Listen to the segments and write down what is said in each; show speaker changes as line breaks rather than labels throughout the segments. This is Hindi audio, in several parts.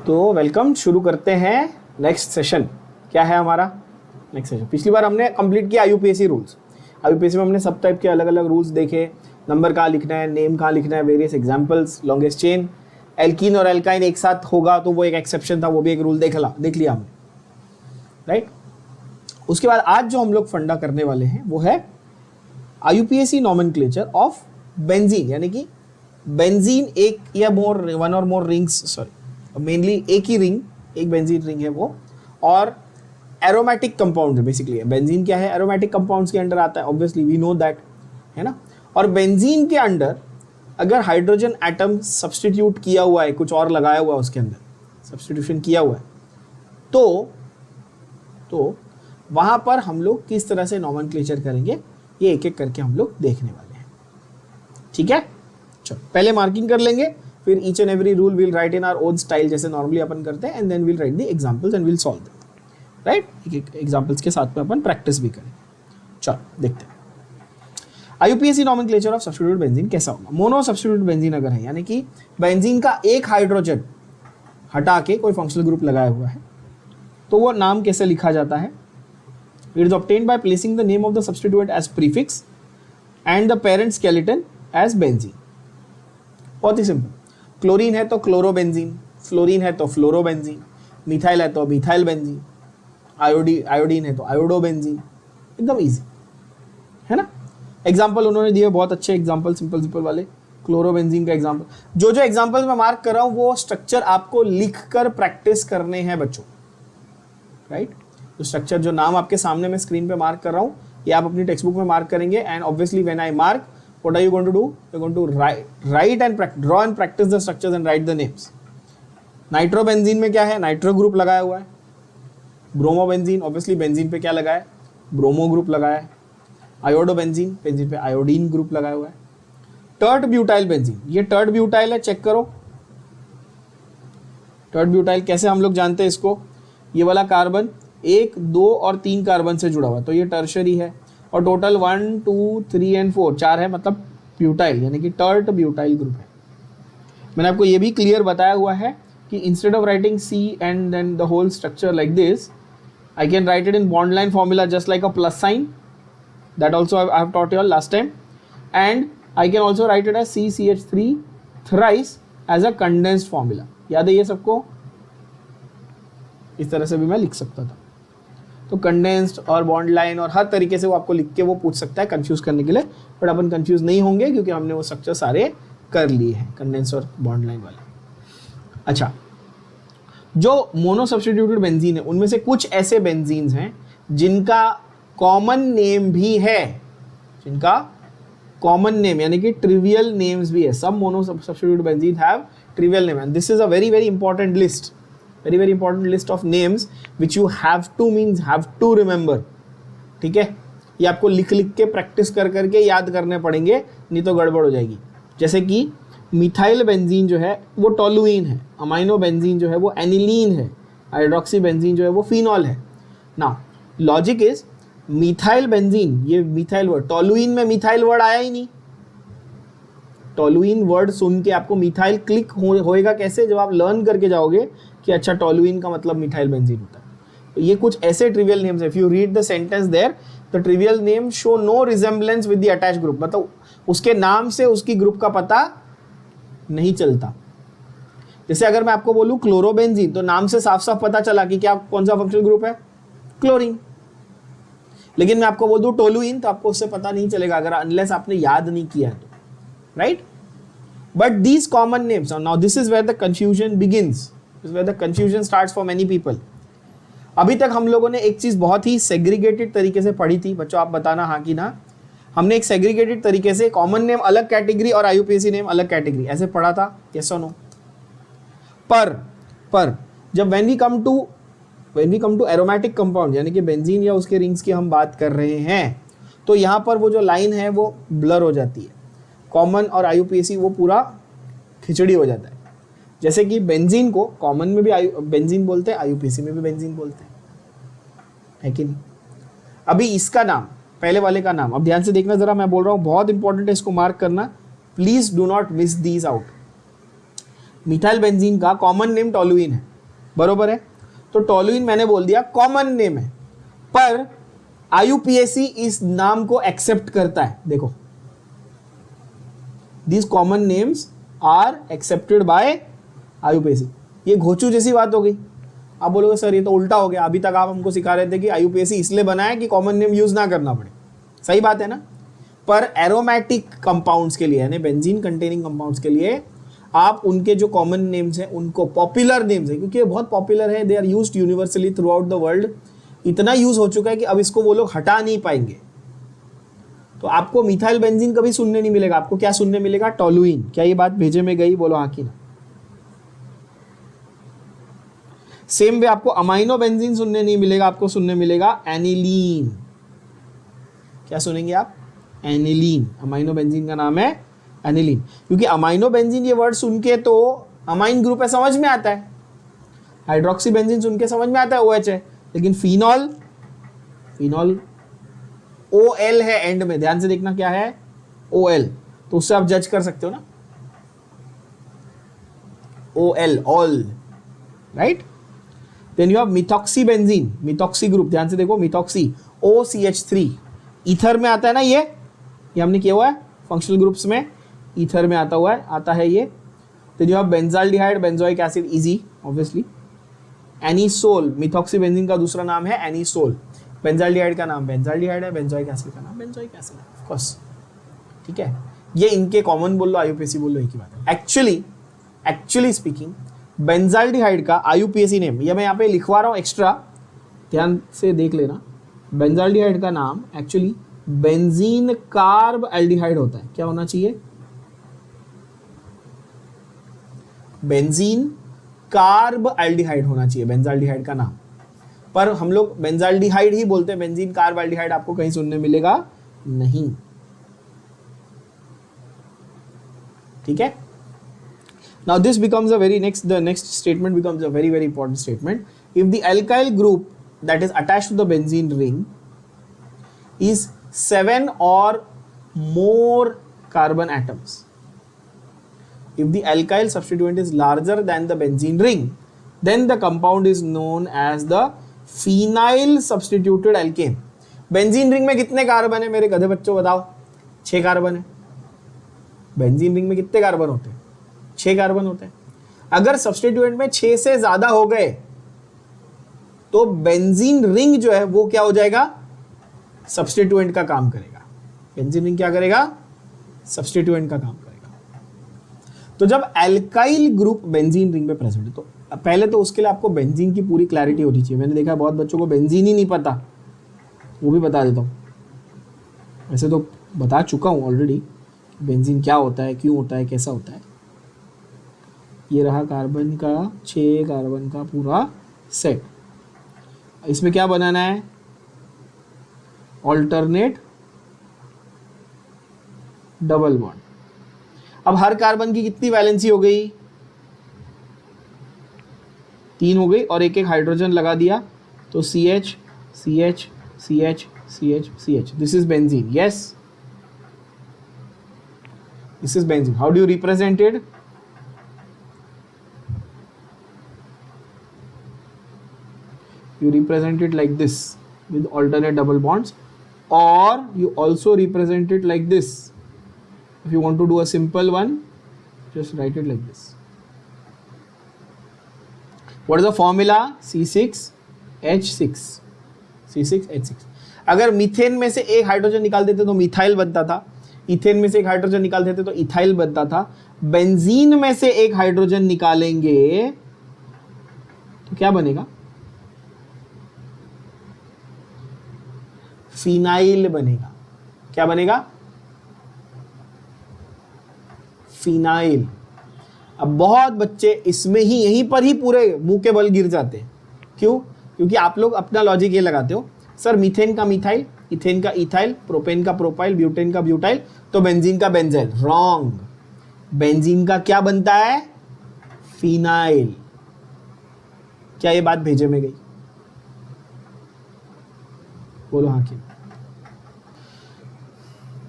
तो वेलकम, शुरू करते हैं नेक्स्ट सेशन। क्या है हमारा नेक्स्ट सेशन? पिछली बार हमने कंप्लीट किया आईयूपीएसी रूल्स। आईयूपीएसी में हमने सब टाइप के अलग अलग रूल्स देखे, नंबर कहाँ लिखना है, नेम कहाँ लिखना है, various examples, longest chain, alkene और एल्काइन एक साथ होगा तो वो एक एक्सेप्शन था, वो भी एक रूल देख लिया हमने, राइट। उसके बाद आज जो हम लोग फंडा करने वाले हैं वो है आईयूपीएसी नॉमेनक्लेचर ऑफ बेंजीन, यानी कि बेंजीन एक या मोर वन और मोर रिंग्स, मेनली एक ही रिंग, एक बेंजीन रिंग है वो, और एरोमेटिक कंपाउंड है बेसिकली। बेंजीन क्या है? एरोमेटिक कंपाउंड्स के अंडर आता है, ऑब्वियसली वी नो दैट, है ना। और बेंजीन के अंडर अगर हाइड्रोजन एटम सब्स्टिट्यूट किया हुआ है, कुछ और लगाया हुआ है उसके अंदर, सब्स्टिट्यूशन किया हुआ है, तो वहां पर हम लोग किस तरह से नॉमेनक्लेचर करेंगे ये एक एक करके हम लोग देखने वाले हैं, ठीक है। चलो पहले मार्किंग कर लेंगे, फिर each and every rule will write in our own style जैसे नॉर्मली अपन करते हैं, and then will write the examples and will solve them, right. एक एग्जांपल्स के साथ में अपन प्रैक्टिस भी करें। चलो देखते हैं IUPAC nomenclature of substituted benzene कैसा होगा। मोनो सब्स्टिट्यूटेड बेंजीन अगर है, यानी कि बेंजीन का एक हाइड्रोजन हटा के कोई फंक्शनल ग्रुप लगाया हुआ है, तो वो नाम कैसे लिखा जाता है? It is obtained by placing the name of the substituent as prefix and the parent skeleton as benzene. बहुत ही सिंपल। क्लोरीन है तो क्लोरोबेंजीन, फ्लोरीन है तो फ्लोरोबेंजीन, मिथाइल है तो मिथाइल बेंजीन, आयोडीन है तो आयोडोबेंजीन, एकदम इजी है ना। एग्जाम्पल उन्होंने दिए बहुत अच्छे एग्जाम्पल, सिंपल वाले। क्लोरोबेंजीन का एग्जाम्पल, जो एग्जाम्पल मैं मार्क कर रहा हूं वो स्ट्रक्चर आपको लिखकर प्रैक्टिस करने हैं बच्चों, राइट। तो स्ट्रक्चर जो नाम आपके सामने मैं स्क्रीन पे मार्क कर रहा हूं, ये आप अपनी टेक्स्ट बुक में मार्क करेंगे, and obviously when I mark, what are you going to do? You're going to write and draw and practice the structures and write the names. Nitrobenzene में क्या है? नाइट्रो ग्रुप लगाया हुआ है। ब्रोमोबेंजीन, ऑब्वियसली बेंजीन पे क्या लगा है? ब्रोमो ग्रुप लगाया है। आयोडोबेंजीन, बेंजीन पे आयोडीन ग्रुप लगाया हुआ है। टर्ट ब्यूटाइल बेंजीन, ये टर्ट ब्यूटाइल है, चेक करो। टर्ट ब्यूटाइल कैसे हम लोग जानते हैं इसको? ये वाला कार्बन 1, 2 और 3 कार्बन से जुड़ा हुआ, तो ये टर्शरी है, और टोटल 1, 2, 3 एंड 4 4 है, मतलब ब्यूटाइल, यानी कि टर्ट ब्यूटाइल ग्रुप है। मैंने आपको ये भी क्लियर बताया हुआ है कि instead of writing C and then the whole structure like this, I can write it in bond line formula just like a plus sign, that also I have taught you all last time, and I can also write it as CCH3 thrice as a condensed formula. याद है ये सबको? इस तरह से भी मैं लिख सकता था। तो कंडेंस्ड और बॉन्ड लाइन और हर तरीके से वो आपको लिख के वो पूछ सकता है कंफ्यूज करने के लिए, बट अपन कंफ्यूज नहीं होंगे क्योंकि हमने वो स्ट्रक्चर सारे कर लिए हैं, कंडेंस्ड और बॉन्ड लाइन वाले। अच्छा, जो मोनो सब्स्टिट्यूटेड बेंजीन है उनमें से कुछ ऐसे बेंजीन्स हैं जिनका कॉमन नेम भी है, जिनका कॉमन नेम यानी कि ट्रिवियल नेम्स भी है। सब mono substituted benzene have trivial name, and this is a very very important list, very very important list of names which you have to remember, ठीक है। ये आपको लिख के प्रैक्टिस करके याद करने पड़ेंगे, नहीं तो गड़बड़ हो जाएगी। जैसे कि मिथाइल बेंजीन जो है वो टोलुइन है, अमाइनो बेंजीन जो है वो एनिलीन है, हाइड्रोक्सी बेंजीन जो है वो फिनॉल है। Now logic is methyl benzene, ये मिथाइल वर्ड, टोलुइन में मिथाइल वर्ड आया ही नहीं। टोलुइन वर्ड सुन के आपको मिथाइल क्लिक होएगा कैसे? जब आप लर्न करके जाओगे कि अच्छा टोलुइन का मतलब मिथाइल बेंजीन होता है। तो ये कुछ ऐसे ट्रिवियल नेम्स है, if you read the sentence there, the trivial name show no resemblance with the attached group, मतलब उसके नाम से उसकी ग्रुप का पता नहीं चलता। जैसे अगर मैं आपको बोलूं क्लोरोबेंजीन, तो नाम से साफ साफ पता चला कि क्या कौन सा फंक्शनल ग्रुप है? क्लोरीन। लेकिन मैं आपको बोल दूं टोलुइन, तो आपको उससे पता नहीं चलेगा अगर अनलेस आपने याद नहीं किया तो, right. But these common names, now this is where the confusion begins, where the confusion starts for many people. अभी तक हम लोगों ने एक चीज बहुत ही सेग्रीगेटेड तरीके से पढ़ी थी, बच्चों आप बताना हाँ कि ना। हमने एक सेग्रीगेटेड तरीके से कॉमन नेम अलग कैटेगरी और आईयूपीएसी नेम अलग कैटेगरी ऐसे पढ़ा था, यस और नो। पर जब when we come to aromatic compound यानी कि बेंजीन या उसके रिंग्स की हम बात कर रहे हैं, तो यहाँ पर वो जो लाइन है वो ब्लर हो जाती है। कॉमन और आईयूपीएसी वो पूरा खिचड़ी हो जाता है। जैसे कि बेंजीन को कॉमन में भी बेंजीन बोलते हैं, आईयूपीएसी में भी बेंजीन बोलते हैं, है कि नहीं। अभी इसका नाम, पहले वाले का नाम, अब ध्यान से देखना जरा, मैं बोल रहा हूँ बहुत इंपॉर्टेंट है, इसको मार्क करना, please do not miss these out. Methyl benzene का कॉमन नेम टोलुइन है, बरोबर है। तो टोलुइन मैंने बोल दिया कॉमन नेम है, पर आईयूपीएसी इस नाम को एक्सेप्ट करता है। देखो, these common names are accepted by IUPAC. ये घोचू जैसी बात हो गई। आप बोलोगे सर ये तो उल्टा हो गया, अभी तक आप हमको सिखा रहे थे कि आईयूपीएसी इसलिए बना है कि कॉमन नेम यूज ना करना पड़े। सही बात है ना। पर एरोमेटिक कंपाउंड्स के लिए, यानी बेंजीन कंटेनिंग कंपाउंड्स के लिए, आप उनके जो कॉमन नेम्स हैं उनको, पॉपुलर नेम्स हैं, क्योंकि ये बहुत पॉपुलर है, they are used universally throughout the world. इतना यूज हो चुका है कि अब इसको वो लोग हटा नहीं पाएंगे। तो आपको मिथाइल बेंजीन कभी सुनने नहीं मिलेगा, आपको क्या सुनने मिलेगा? टोलुइन। क्या ये बात भेजे में गई? बोलो हाँ कि ना। सेम वे आपको अमाइनो बेंजीन सुनने नहीं मिलेगा, आपको सुनने मिलेगा एनिलीन। क्या सुनेंगे आप? एनिलीन। अमाइनो बेंजीन का नाम है एनिलीन, क्योंकि अमाइनो बेंजीन ये वर्ड सुन के तो अमाइन ग्रुप है, समझ में आता है। हाइड्रोक्सी बेंजीन सुन के समझ में आता है OH है, लेकिन फिनॉल, फिनॉल OL है एंड में, ध्यान से देखना क्या है, OL। तो उससे आप जज कर सकते हो ना, OL, all, right. Then you have methoxy benzene, methoxy group, ध्यान से देखो, मिथॉक्सी OCH3, ईथर में आता है ना, ये हमने किया हुआ है फंक्शनल ग्रुप्स में, ईथर में आता है ये। Then you have benzaldehyde, benzoic acid, easy obviously. Anisole, methoxy benzene का दूसरा नाम है एनीसोल। बेंजाल्डिहाइड का नाम बेंजाल्डिहाइड है, बेंजोइक एसिड का नाम बेंजोइक एसिड है, ऑफ कोर्स, ठीक है। ये इनके कॉमन बोल लो, आईयूपीएसी बोल लो, एक ही बात है। एक्चुअली स्पीकिंग, बेंजाल्डिहाइड का आईयूपीएसी नेम, ये मैं यहाँ पे लिखवा रहा हूँ एक्स्ट्रा, ध्यान से देख लेना। बेंजाल्डिहाइड का नाम एक्चुअली बेंजीन कार्ब एल्डिहाइड होता है। क्या होना चाहिए? बेंजीन कार्ब एल्डिहाइड होना चाहिए बेंजाल्डिहाइड का नाम, पर हम लोग बेंजाल्डिहाइड ही बोलते हैं, बेंजीन कार्ब एल्डिहाइड आपको कहीं सुनने मिलेगा नहीं, ठीक है। Now this becomes a the next statement becomes a very important statement. If the alkyl group that is attached to the benzene ring is 7 or more carbon atoms, if the alkyl substituent is larger than the benzene ring, then the compound is known as the phenyl substituted alkane. Benzene ring में कितने कार्बन है मेरे गधे बच्चों, बताओ? 6 कार्बन है। बेंजीन रिंग में कितने कार्बन होते हैं? 6 कार्बन होते हैं। अगर सब्स्टिट्यूएंट में 6 से ज्यादा हो गए तो बेंजीन रिंग जो है वो क्या हो जाएगा? सब्स्टिट्यूएंट का काम करेगा। बेंजीन रिंग क्या करेगा? सब्स्टिट्यूएंट का काम करेगा। तो जब एल्काइल ग्रुप बेंजीन रिंग में प्रेजेंट है, तो पहले तो उसके लिए आपको बेंजीन की पूरी क्लैरिटी होनी चाहिए। मैंने देखा है बहुत बच्चों को बेंजीन ही नहीं पता, वो भी बता देता हूँ। वैसे तो बता चुका हूँ ऑलरेडी, बेंजीन क्या होता है, क्यों होता है, कैसा होता है। ये रहा कार्बन का 6 कार्बन का पूरा सेट। इसमें क्या बनाना है? Alternate double bond. अब हर कार्बन की कितनी वैलेंसी हो गई? 3 हो गई, और एक एक हाइड्रोजन लगा दिया तो CH CH CH CH CH। This is benzene, yes, this is benzene. How do you represent it? You represent it like this with alternate double bonds, or you also represent it like this. If you want to do a simple one, just write it like this. What is the formula? C6H6, C6H6। अगर मीथेन में से एक हाइड्रोजन निकाल देते तो मिथाइल बनता था, इथेन में से एक हाइड्रोजन निकाल देते तो इथाइल बनता था। बेंजीन में से एक हाइड्रोजन निकालेंगे तो क्या बनेगा? फिनाइल बनेगा। क्या बनेगा? फिनाइल। अब बहुत बच्चे इसमें ही, यहीं पर ही पूरे मुंह के बल गिर जाते हैं। क्यों? क्योंकि आप लोग अपना लॉजिक ये लगाते हो, सर मीथेन का मिथाइल, इथेन का इथाइल, प्रोपेन का प्रोपाइल, ब्यूटेन का ब्यूटाइल, तो बेंजीन का बेंजेल। रॉन्ग। बेंजीन का क्या बनता है? फिनाइल। क्या ये बात भेजे में गई? बोलो हाँ कि।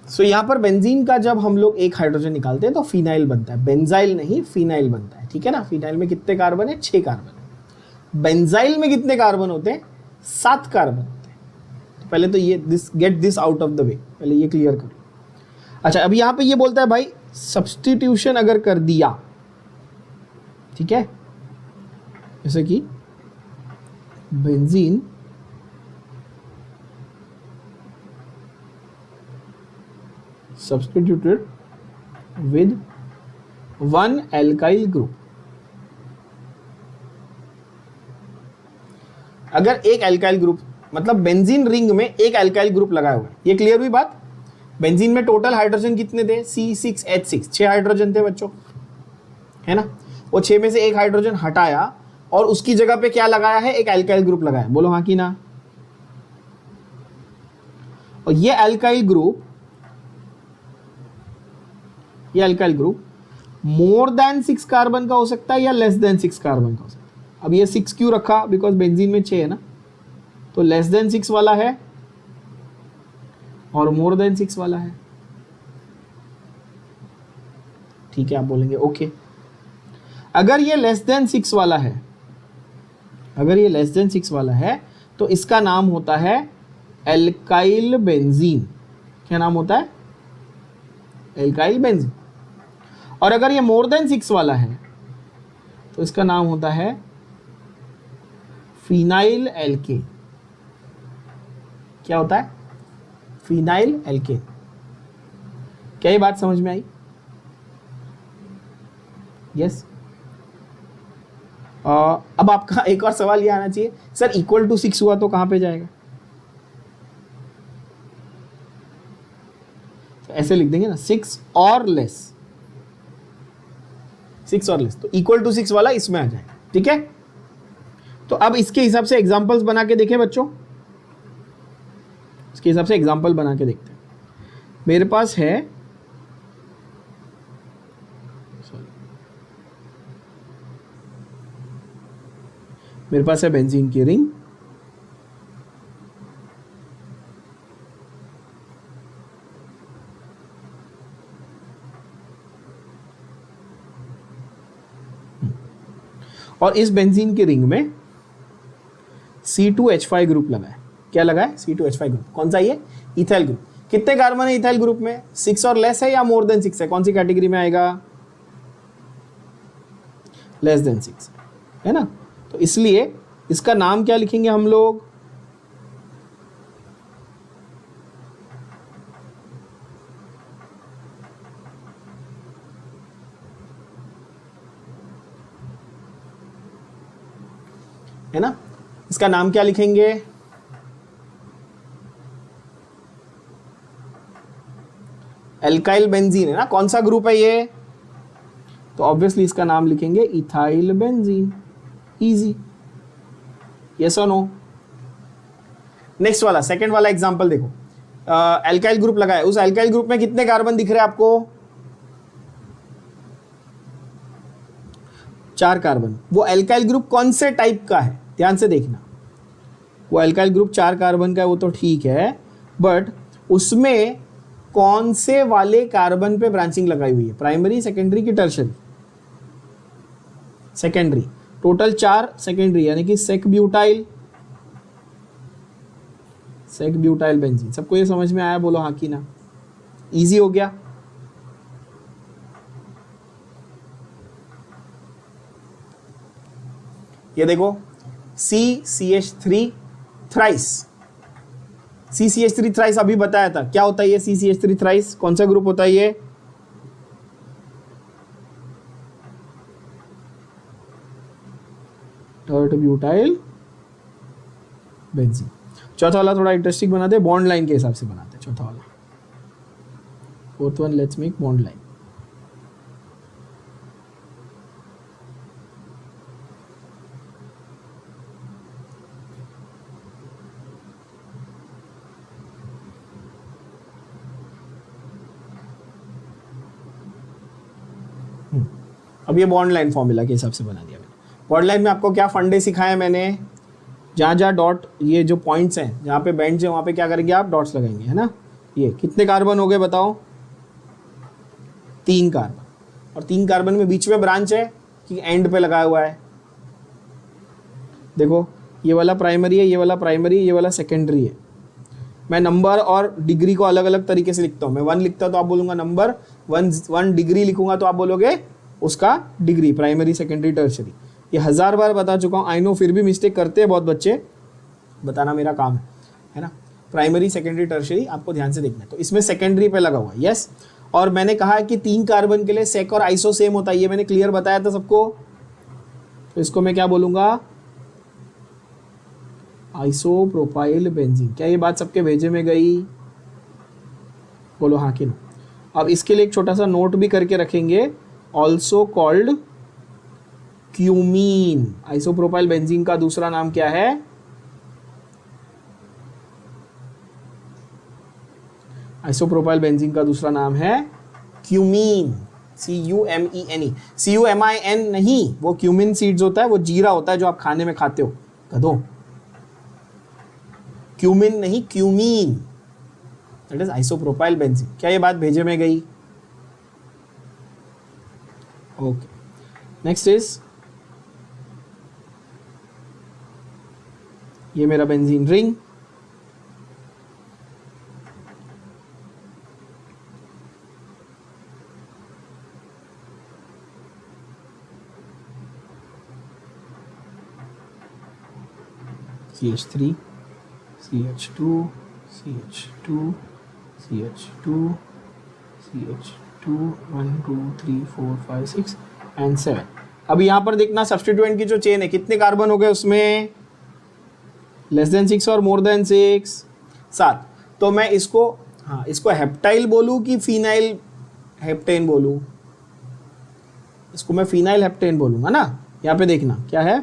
सो यहाँ पर बेंजीन का जब हम लोग एक हाइड्रोजन निकालते हैं तो फिनाइल बनता है, बेंजाइल नहीं फिनाइल बनता है, ठीक है ना। फिनाइल में कितने कार्बन है, 6 कार्बन है। बेंजाइल में कितने कार्बन होते हैं, 7 कार्बन होते हैं। तो पहले तो ये get this out of the way, पहले ये क्लियर करो। अच्छा, अब यहाँ पे ये बोलता है भाई सब्स्टिट्यूशन अगर कर दिया, ठीक है, जैसे कि benzene substituted with one alkyl group। अगर एक एल्काइल ग्रुप, मतलब बेंजीन रिंग में एक एल्काइल ग्रुप लगाया हुआ है, ये क्लियर हुई बात। बेंजीन में टोटल हाइड्रोजन कितने थे, C6H6, 6 हाइड्रोजन थे बच्चों, है ना। वो 6 में से एक हाइड्रोजन हटाया और उसकी जगह पे क्या लगाया है, एक एल्काइल ग्रुप लगाया, बोलो हाँ कि ना। और ये alkyl group more than 6 carbon का हो सकता है या लेस देन 6 कार्बन का हो सकता है। अब ये 6 क्यों रखा, बिकॉज बेंजीन में 6 है ना, तो लेस देन 6 वाला है और मोर देन 6 वाला है, ठीक है। आप बोलेंगे ओके, अगर ये लेस देन 6 वाला है, अगर ये लेस देन 6 वाला है तो इसका नाम होता है एल्काइल बेंजीन। क्या नाम होता है, एल्काइल बेंजीन। और अगर ये मोर देन 6 वाला है तो इसका नाम होता है फिनाइल एल्केन। क्या होता है, फिनाइल एल्केन। क्या ये बात समझ में आई, यस। अब आपका एक और सवाल ये आना चाहिए, सर इक्वल टू 6 हुआ तो कहां पे जाएगा, तो ऐसे लिख देंगे ना, 6 और लेस, 6 और लेस, तो इक्वल टू 6 वाला इसमें आ जाएगा, ठीक है। तो अब इसके हिसाब से एग्जांपल्स बना के देखें बच्चों, इसके हिसाब से एग्जांपल बना के देखते हैं। मेरे पास है, मेरे पास है बेंजीन की रिंग, और इस बेंजीन की रिंग में C2H5 ग्रुप लगा है। क्या लगा है, C2H5 ग्रुप। कौन सा ये, इथाइल ग्रुप। कितने कार्बन है इथाइल ग्रुप में, 6 और लेस है या मोर देन 6 है, कौन सी कैटेगरी में आएगा, लेस देन 6 है ना। तो इसलिए इसका नाम क्या लिखेंगे हम लोग, है ना, इसका नाम क्या लिखेंगे, एल्काइल बेंजीन है ना। कौन सा ग्रुप है ये, तो ऑब्वियसली इसका नाम लिखेंगे इथाइल बेंजीन, इजी, यस और नो। नेक्स्ट वाला, सेकंड वाला एग्जांपल देखो, एल्काइल ग्रुप लगा है, उस एल्काइल ग्रुप में कितने कार्बन दिख रहे हैं आपको, 4 कार्बन। वो एल्काइल ग्रुप कौन से टाइप का है, ध्यान से देखना, वो एल्काइल ग्रुप 4 कार्बन का है, वो तो ठीक है, बट उसमें कौन से वाले कार्बन पे ब्रांचिंग लगाई हुई है, प्राइमरी, सेकेंडरी की टर्शरी, सेकेंडरी। टोटल 4 सेकेंडरी, यानी कि सेक ब्यूटाइल बेंजीन। सबको ये समझ में आया, बोलो हाँ कि ना, इजी हो गया। ये देखो CCH3 थ्राइस, CCH3 थ्राइस अभी बताया था, क्या होता है ये CCH3 थ्राइस, कौन सा ग्रुप होता है ये, टर्ट ब्यूटाइल बेंजीन। चौथा वाला थोड़ा इंटरेस्टिंग बनाते, बॉन्ड लाइन के हिसाब से बनाते, चौथा वाला। Fourth one, let's make bond line. अब ये बॉन्ड लाइन फॉर्मूला के हिसाब से बना दिया मैंने। बॉन्ड लाइन में आपको क्या फंडे सिखाया मैंने, जहाँ जहाँ डॉट, ये जो पॉइंट्स हैं जहाँ पे बेंड्स है वहाँ पे क्या करेंगे आप, डॉट्स लगाएंगे, है ना। ये कितने कार्बन हो गए बताओ? 3 कार्बन, और 3 कार्बन में बीच में ब्रांच है कि एंड पे लगाया हुआ है? देखो ये वाला प्राइमरी है, ये वाला प्राइमरी, ये वाला सेकेंडरी है। मैं नंबर और डिग्री को अलग अलग तरीके से लिखता हूँ। मैं 1 लिखता तो आप बोलूंगा नंबर, 1 डिग्री लिखूंगा तो आप बोलोगे उसका डिग्री, प्राइमरी सेकेंडरी टर्शरी। ये 1000 बार बता चुका हूँ, आई नो, फिर भी मिस्टेक करते हैं बहुत बच्चे, बताना मेरा काम है ना। प्राइमरी सेकेंडरी टर्शरी आपको ध्यान से देखना है। तो इसमें सेकेंडरी पे लगा हुआ है, यस। और मैंने कहा कि 3 कार्बन के लिए सेक और आइसो सेम होता है, ये मैंने क्लियर बताया था सबको। तो इसको मैं क्या बोलूंगा? Isopropyl benzene. क्या ये बात सबके भेजे में गई? बोलो हाँ कि नो। अब इसके लिए एक छोटा सा नोट भी करके रखेंगे, also called cumene. Isopropyl benzene का दूसरा नाम क्या है? आइसोप्रोपाइल बेंजीन का दूसरा नाम है क्यूमीन, CUMENE। CUMIN नहीं, वो क्यूमिन सीड्स होता है, वो जीरा होता है जो आप खाने में खाते हो गधो। क्यूमिन नहीं, cumene, that is isopropyl benzene. क्या ये बात भेजे में गई? ओके, नेक्स्ट इज ये मेरा benzene ring. CH3, CH2, CH2, CH2, CH2, 1 2 3 4 5 6 and 7। अब यहाँ पर देखना सब्स्टिट्यूएंट की जो चेन है, कितने कार्बन हो गए उसमें? लेस देन 6 और मोर देन 6, 7। तो मैं इसको, हाँ, इसको हेप्टाइल बोलूँ कि फिनाइल हेप्टेन बोलूँ? इसको मैं फिनाइल हेप्टेन बोलूँगा ना। यहाँ पे देखना क्या है,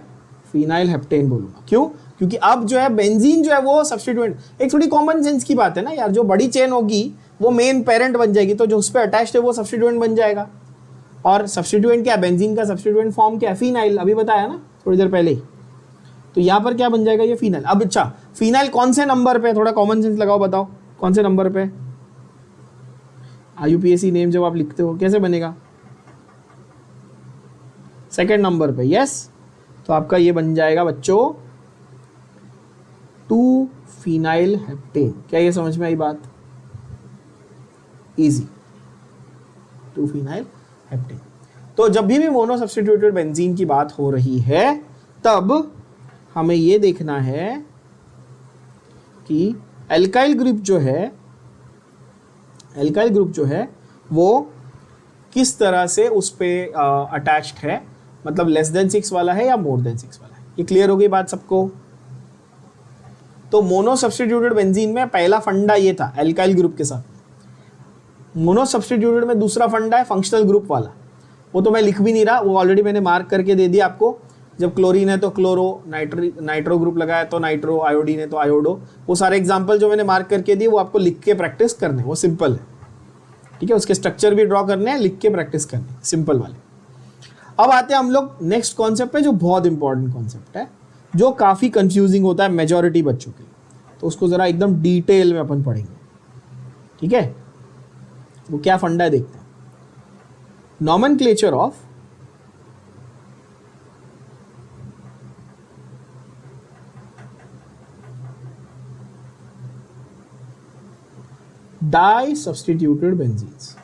फिनाइल हेप्टेन बोलूँगा। क्यों? क्योंकि अब जो है बेंजीन जो है वो सब्स्टिट्यूएंट। एक थोड़ी कॉमन सेंस की बात है ना यार, जो बड़ी चेन होगी वो मेन पेरेंट बन जाएगी, तो जो उस पर अटैच्ड है वो सब्स्टिट्यूएंट बन जाएगा। और सब्स्टिट्यूएंट क्या है? बेंजीन का सब्स्टिट्यूएंट फॉर्म क्या है? फिनाइल, अभी बताया ना थोड़ी देर पहले ही। तो यहाँ पर क्या बन जाएगा? ये फिनाइल। अब अच्छा, फिनाइल कौन से नंबर पे? थोड़ा कॉमन सेंस लगाओ, बताओ कौन से नंबर पे? IUPAC नेम जब आप लिखते हो कैसे बनेगा? सेकेंड नंबर पे, यस। तो आपका ये बन जाएगा बच्चों 2 फिनाइल हेप्टेन। क्या ये समझ में आई बात? Easy, 2 phenyl heptane. तो जब भी मोनो सब्स्टिट्यूटेड बेंजीन की बात हो रही है तब हमें ये देखना है कि एल्काइल ग्रुप जो है वो किस तरह से उस पे अटैच्ड है, मतलब लेस देन 6 वाला है या मोर देन 6 वाला है। ये क्लियर हो गई बात सबको? तो मोनो सब्स्टिट्यूटेड बेंजीन में पहला फंडा ये था एल्काइल ग्रुप के साथ। मोनो सब्स्टिट्यूटेड में दूसरा फंडा है फंक्शनल ग्रुप वाला, वो तो मैं लिख भी नहीं रहा, वो ऑलरेडी मैंने मार्क करके दे दिया आपको। जब क्लोरीन है तो क्लोरो, नाइट्रो ग्रुप लगाया तो नाइट्रो, आयोडीन है तो आयोडो। वो सारे एग्जाम्पल जो मैंने मार्क करके दिए वो आपको लिख के प्रैक्टिस करने, वो सिंपल है, ठीक है। उसके स्ट्रक्चर भी ड्रॉ करने हैं, लिख के प्रैक्टिस करने, सिंपल वाले। अब आते हैं हम लोग नेक्स्ट कॉन्सेप्ट पे, जो बहुत इंपॉर्टेंट कॉन्सेप्ट है, जो काफ़ी कंफ्यूजिंग होता है मेजॉरिटी बच्चों के लिए। तो उसको ज़रा एकदम डिटेल में अपन पढ़ेंगे, ठीक है। वो क्या फंडा है देखते हैं। Nomenclature of di substituted benzenes.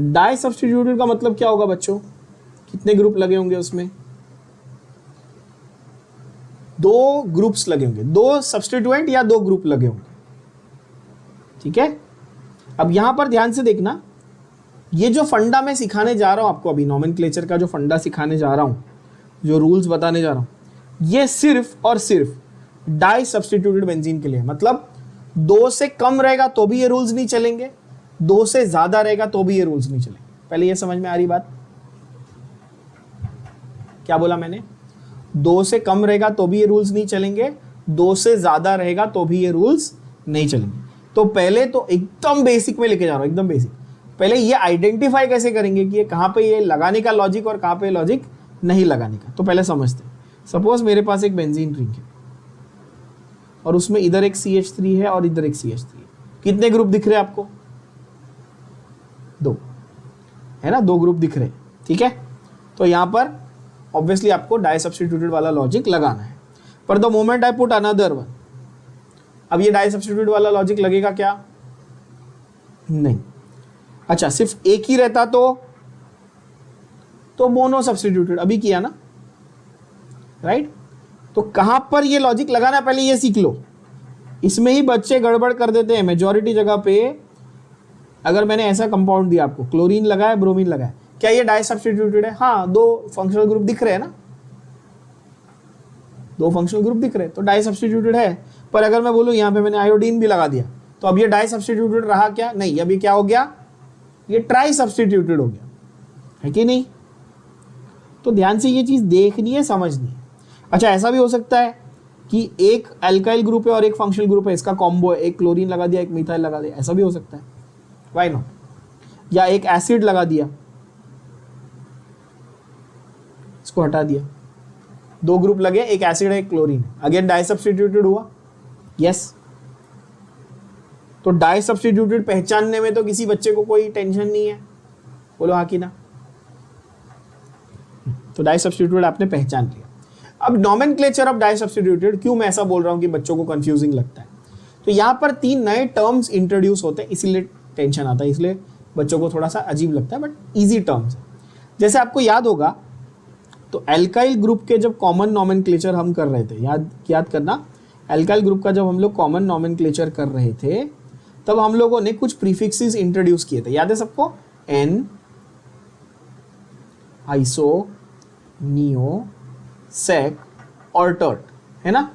Di substituted का मतलब क्या होगा बच्चों? कितने ग्रुप लगे होंगे उसमें? 2 ग्रुप्स लगे होंगे, 2 सब्स्टिट्यूएंट या 2 ग्रुप लगे होंगे, ठीक है। अब यहां पर ध्यान से देखना, ये जो फंडा मैं सिखाने जा रहा हूं आपको अभी, नॉमेनक्लेचर का जो फंडा सिखाने जा रहा हूं, जो रूल्स बताने जा रहा हूं, ये सिर्फ और सिर्फ डाई सब्स्टिट्यूटेड बेंजीन के लिए। मतलब 2 से कम रहेगा तो भी ये रूल्स नहीं चलेंगे, 2 से ज्यादा रहेगा तो भी ये रूल्स नहीं चलेंगे। पहले ये समझ में आ रही बात? क्या बोला मैंने? 2 से कम रहेगा तो भी ये रूल्स नहीं चलेंगे, 2 से ज्यादा रहेगा तो भी ये रूल्स नहीं चलेंगे। तो पहले तो एकदम बेसिक में लेके जा रहा हूं, एकदम बेसिक। पहले ये आइडेंटिफाई कैसे करेंगे कि ये कहां पे ये लगाने का लॉजिक और कहां पे लॉजिक नहीं लगाने का, तो पहले समझते हैं। सपोज मेरे पास एक बेंजीन रिंग है और उसमें इधर एक CH3 है और इधर एक CH3 है। कितने ग्रुप दिख रहे हैं आपको? 2 है ना, 2 ग्रुप दिख रहे हैं, ठीक है। तो यहां पर ऑब्वियसली आपको डाई सब्स्टिट्यूटेड वाला लॉजिक लगाना है। पर the moment I put another one, अब ये डाई सब्स्टिट्यूटेड वाला लॉजिक लगेगा क्या? नहीं। अच्छा, सिर्फ एक ही रहता तो मोनो सब्स्टिट्यूटेड, अभी किया ना, राइट। तो कहां पर ये लॉजिक लगाना, पहले ये सीख लो। इसमें ही बच्चे गड़बड़ कर देते हैं। मेजॉरिटी जगह पे अगर मैंने ऐसा कंपाउंड दिया आपको, क्लोरीन लगाया, ब्रोमीन लगाया, क्या ये डाई सब्स्टिट्यूटेड है? हाँ, 2 फंक्शनल ग्रुप दिख रहे हैं ना, 2 फंक्शनल ग्रुप दिख रहे हैं, तो डाई सब्स्टिट्यूटेड है। पर अगर मैं बोलूं यहां पे मैंने आयोडीन भी लगा दिया, तो अब ये डाई सब्स्टिट्यूटेड रहा क्या? नहीं, अभी क्या हो गया? ये ट्राई सब्स्टिट्यूटेड हो गया, है कि नहीं? तो ध्यान से ये चीज देखनी है, समझनी है। अच्छा, ऐसा भी हो सकता है कि एक अल्काइल ग्रुप है और एक फंक्शनल ग्रुप है, इसका कॉम्बो है, एक क्लोरीन लगा दिया, एक मिथाइल लगा दिया, ऐसा भी हो सकता है, व्हाई नॉट। या एक एसिड लगा दिया, इसको हटा दिया, 2 ग्रुप लगे, एक एसिड है, एक क्लोरीन है, अगेन डाई सब्स्टिट्यूटेड हुआ, यस। तो डाई सब्स्टिट्यूटेड पहचानने में तो किसी बच्चे को कोई टेंशन नहीं है, बोलो हाँ कि ना। तो डाई सब्स्टिट्यूटेड आपने पहचान लिया। अब नॉमेनक्लेचर ऑफ डाई सब्स्टिट्यूटेड, क्यों मैं ऐसा बोल रहा हूं कि बच्चों को कंफ्यूजिंग लगता है? तो यहां पर 3 नए टर्म्स इंट्रोड्यूस होते हैं, इसीलिए टेंशन आता है, इसलिए बच्चों को थोड़ा सा अजीब लगता है, बट इजी टर्म्स है। जैसे आपको याद होगा, तो एल्काइल ग्रुप के जब कॉमन नॉमेनक्लेचर हम कर रहे थे, याद करना, एल्काइल ग्रुप का जब हम लोग कॉमन नॉमेनक्लेचर कर रहे थे, तब हम लोगों ने कुछ प्रीफिक्सेस इंट्रोड्यूस किए थे, याद है सबको? एन, आइसो, नियो, सेक और टर्ट, है ना।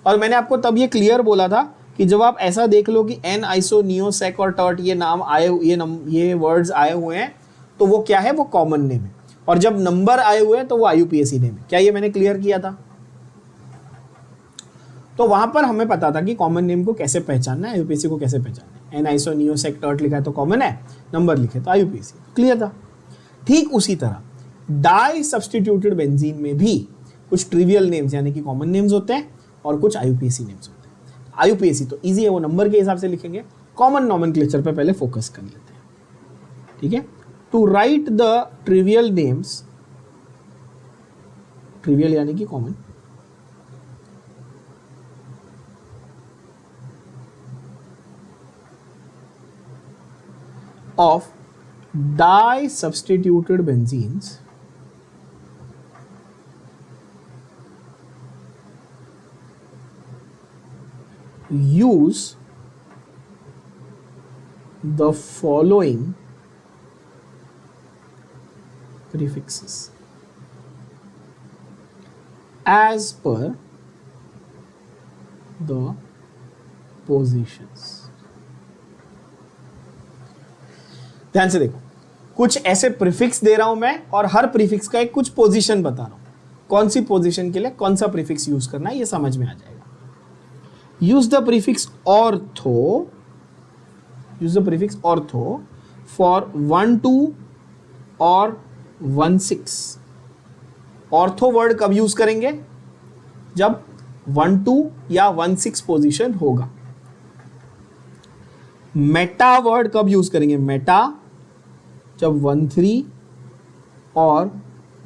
और मैंने आपको तब ये क्लियर बोला था कि जब आप ऐसा देख लो कि एन, आइसो, नियो, सेक और टर्ट ये नाम आए, ये वर्ड्स आए हुए हैं, तो वो क्या है? वो कॉमन नेम है। और जब नंबर आए हुए हैं तो वो IUPAC नेम है। क्या ये मैंने क्लियर किया था? तो वहां पर हमें पता था कि कॉमन नेम को कैसे पहचानना है, IUPAC को कैसे पहचानना है। एन, आइसो, नियो, सेक, टर्ट लिखा है तो कॉमन है, नंबर लिखे तो IUPAC, क्लियर था। ठीक उसी तरह डाई सब्स्टिट्यूटेड बेंजीन में भी कुछ ट्रिवियल नेम्स यानी कि कॉमन नेम्स होते हैं और कुछ IUPAC नेम्स होते हैं। IUPAC तो इजी है, वो नंबर के हिसाब से लिखेंगे। कॉमन नॉमेनक्लेचर पे पहले फोकस कर लेते हैं, ठीक है। To write the trivial names, trivial यानी कि common, of di substituted benzenes use the following prefixes as per the positions। ध्यान से देखो, कुछ ऐसे प्रीफिक्स दे रहा हूं मैं और हर प्रीफिक्स का एक कुछ पोजीशन बता रहा हूं, कौन सी पोजीशन के लिए कौन सा प्रीफिक्स यूज करना है ये समझ में आ जाएगा। Use the prefix ortho for 1-2 और 1-6। ऑर्थो वर्ड कब यूज करेंगे? जब 1-2 या 1-6 पोजीशन होगा। मेटा वर्ड कब यूज करेंगे? मेटा जब 1-3 और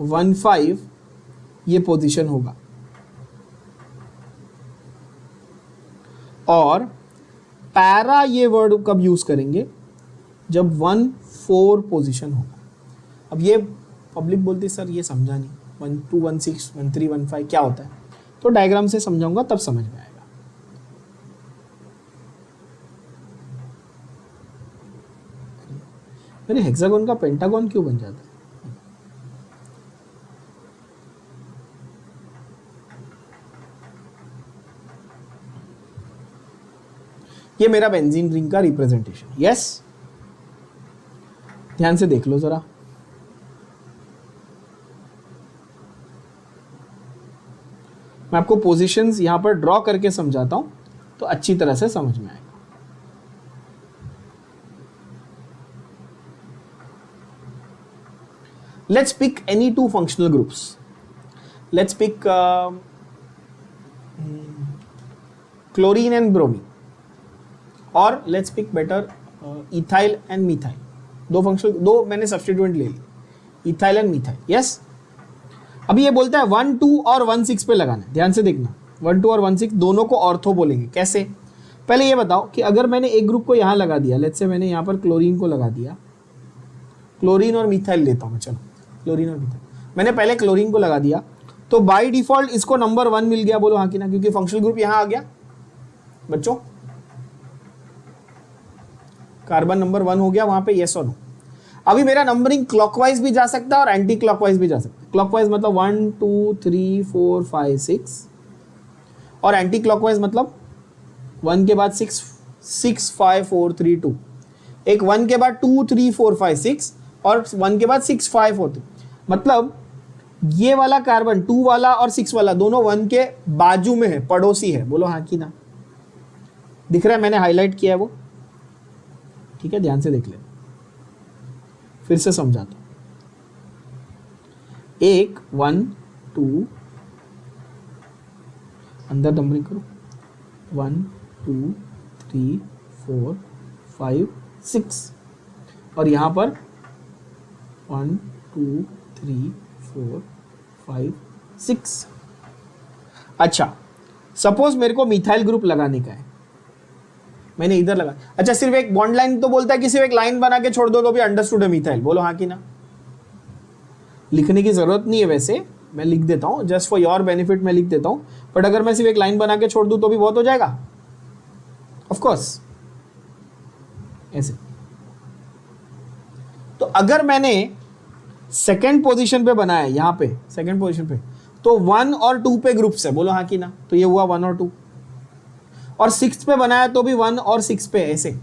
1-5 ये पोजीशन होगा। और पैरा ये वर्ड कब यूज करेंगे? जब 1-4 पोजीशन होगा। अब ये पब्लिक बोलती सर ये समझा नहीं, 1-2, 1-6, 1-3, 1-5 क्या होता है? तो डायग्राम से समझाऊंगा तब समझ में आएगा। मेरे हेक्सागोन का पेंटागन क्यों बन जाता है? ये मेरा बेंजीन रिंग का रिप्रेजेंटेशन, यस। ध्यान से देख लो जरा, मैं आपको पोजीशंस यहां पर ड्रॉ करके समझाता हूं तो अच्छी तरह से समझ में आएगा। Let's pick any 2 functional groups. Let's pick chlorine and bromine, और let's pick better ethyl and methyl. दो मैंने सब्स्टिट्यूएंट ले ली, इथाइल एंड मिथाइल। यस, अभी ये बोलता है 1 2 और 1 6 पे लगाना है। ध्यान से देखना, 1 2 और 1 6 दोनों को ऑर्थो बोलेंगे। कैसे? पहले ये बताओ कि अगर मैंने एक ग्रुप को यहाँ लगा दिया, लेट्स से मैंने यहाँ पर क्लोरीन को लगा दिया, क्लोरीन और मिथाइल लेता हूँ मैं, चलो क्लोरीन और मिथाइल, मैंने पहले क्लोरीन को लगा दिया, तो बाय डिफॉल्ट इसको नंबर 1 मिल गया। बोलो हाँ कि ना, क्योंकि फंक्शनल ग्रुप यहाँ आ गया बच्चों, कार्बन नंबर 1 हो गया वहां पे, यस और नो। अभी मेरा नंबरिंग क्लॉकवाइज भी जा सकता है और एंटी क्लॉकवाइज भी जा सकता है। क्लॉकवाइज मतलब 1 2 3 4 5 6, और एंटी क्लॉकवाइज मतलब 1 के बाद 6 6 5 4 3 2, एक 1 के बाद 2 3 4 5 6 और 1 के बाद 6 5 4 3। मतलब ये वाला कार्बन 2 वाला और 6 वाला दोनों 1 के बाजू में है, पड़ोसी है। बोलो हाँ कि ना। दिख रहा है, मैंने हाईलाइट किया है वो, ठीक है, ध्यान से देख ले, फिर से समझाता हूं। एक 1 2, अंदर नंबरिंग करो, 1 2 3 4 5 6, और यहां पर 1 2 3 4 5 6। अच्छा, सपोज मेरे को मिथाइल ग्रुप लगाने का है, मैंने इधर लगा। अच्छा, सिर्फ एक बॉन्ड लाइन तो बोलता है कि सिर्फ एक लाइन बना के छोड़ दो तो भी अंडरस्टूड है मिथाइल। बोलो हाँ कि ना। लिखने की जरूरत नहीं है, वैसे मैं लिख देता हूं, जस्ट फॉर योर बेनिफिट मैं लिख देता हूं, बट अगर मैं सिर्फ एक लाइन बना के छोड़ दूं तो भी बहुत हो जाएगा, ऑफ कोर्स ऐसे। तो अगर मैंने सेकेंड पोजीशन पे बनाया, यहां पे सेकेंड पोजीशन पे, तो 1 और 2 पे ग्रुप्स है। बोलो हाँ कि ना। तो ये हुआ 1 और 2, और 6 पे बनाया तो भी 1 और 6 पे ऐसे।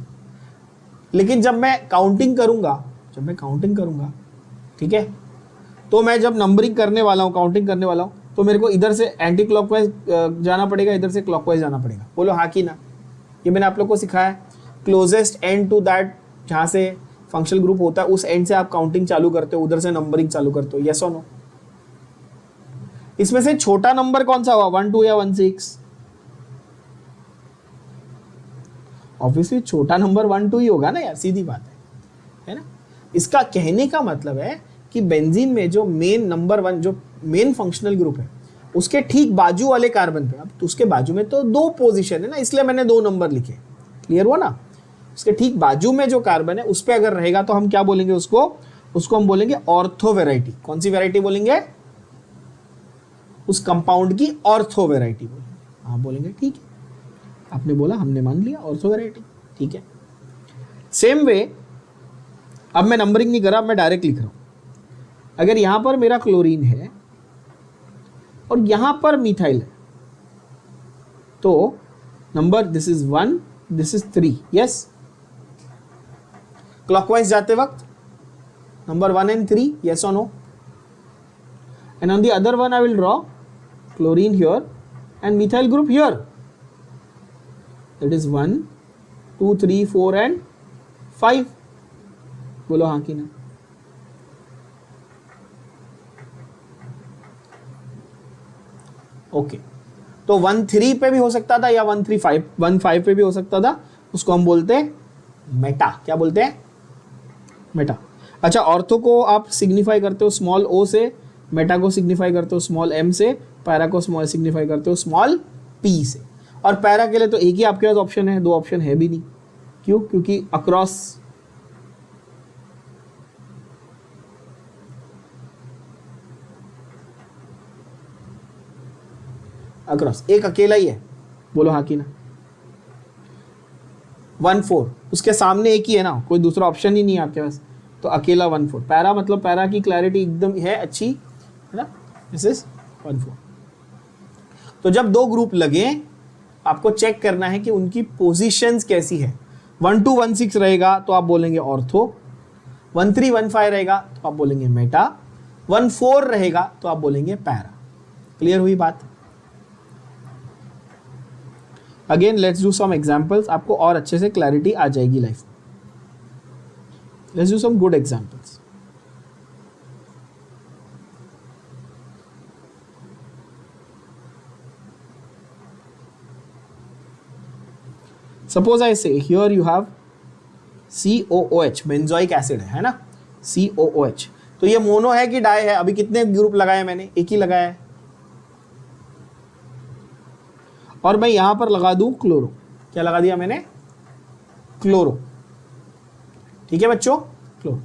लेकिन जब मैं काउंटिंग करूंगा, ठीक है, तो मैं जब नंबरिंग करने वाला हूं, काउंटिंग करने वाला हूं, तो मेरे को इधर से एंटी क्लॉकवाइज जाना पड़ेगा, इधर से क्लॉकवाइज जाना पड़ेगा। बोलो हाँ कि ना। ये मैंने आप लोग को सिखाया। क्लोजेस्ट एंड टू दैट, जहां से फंक्शनल ग्रुप होता है, उस एंड से आप काउंटिंग चालू करते हो, उधर से नंबरिंग चालू करते हो। यस और नो? इसमें से छोटा नंबर कौन सा हुआ, 1 2 या 1 6? ऑब्वियसली छोटा नंबर 1 2 ही होगा ना यार, सीधी बात है ना। इसका कहने का मतलब है कि बेंजीन में जो मेन नंबर 1, जो मेन फंक्शनल ग्रुप है, उसके ठीक बाजू वाले कार्बन पे, अब तो उसके बाजू में तो 2 पोजीशन है ना, इसलिए मैंने 2 नंबर लिखे। क्लियर हुआ ना? उसके ठीक बाजू में जो कार्बन है उस पे अगर रहेगा तो हम क्या बोलेंगे उसको हम बोलेंगे ऑर्थो वेराइटी। कौन सी वेराइटी बोलेंगे? उस कंपाउंड की ऑर्थो वेराइटी बोलेंगे। हाँ बोलेंगे, ठीक है, आपने बोला, हमने मान लिया, ऑर्थो वेराइटी, ठीक है। सेम वे, अब मैं नंबरिंग नहीं कर रहा, मैं डायरेक्ट लिख रहा हूं। अगर यहां पर मेरा क्लोरीन है और यहां पर मिथाइल है, तो number, this is 1, this is 3, yes. Clockwise जाते वक्त number 1 and 3, yes or no? And on the other one I will draw chlorine here and methyl group here. That is 1 2 3 4 and 5. बोलो हाँ कि ना। ओके, तो 1 3 पे भी हो सकता था या 1 3 5 1 5 पे भी हो सकता था, उसको हम बोलते हैं मेटा। क्या बोलते हैं? मेटा। अच्छा, ऑर्थो को आप सिग्निफाई करते हो स्मॉल ओ से, मेटा को सिग्निफाई करते हो स्मॉल एम से, पैरा को स्मॉल सिग्निफाई करते हो स्मॉल पी से। और पैरा के लिए तो एक ही आपके पास ऑप्शन है, 2 ऑप्शन है भी नहीं। क्यों? क्योंकि अक्रॉस एक अकेला ही है। बोलो हाँ कि ना। 1 4, उसके सामने एक ही है ना, कोई दूसरा ऑप्शन ही नहीं है आपके पास, तो अकेला 1 4। पैरा मतलब पैरा की क्लैरिटी एकदम है अच्छी, है ना। This is 1 4। तो जब 2 ग्रुप लगे, आपको चेक करना है कि उनकी पोजीशंस कैसी है। 1 2 1 6 रहेगा तो आप बोलेंगे ऑर्थो, 1 3 1 5 रहेगा तो आप बोलेंगे मेटा, 1 4 रहेगा तो आप बोलेंगे पैरा। क्लियर हुई बात? Again let's do some examples, आपको और अच्छे से क्लैरिटी आ जाएगी लाइफ में। Let's do some good examples. Suppose I say here you have COOH, benzoic acid है ना, COOH। तो ये मोनो है कि डाई है? अभी कितने ग्रुप लगाए मैंने? एक ही लगाया है। और मैं यहां पर लगा दूं क्लोरो। क्या लगा दिया मैंने? क्लोरो। ठीक है बच्चों, क्लोरो।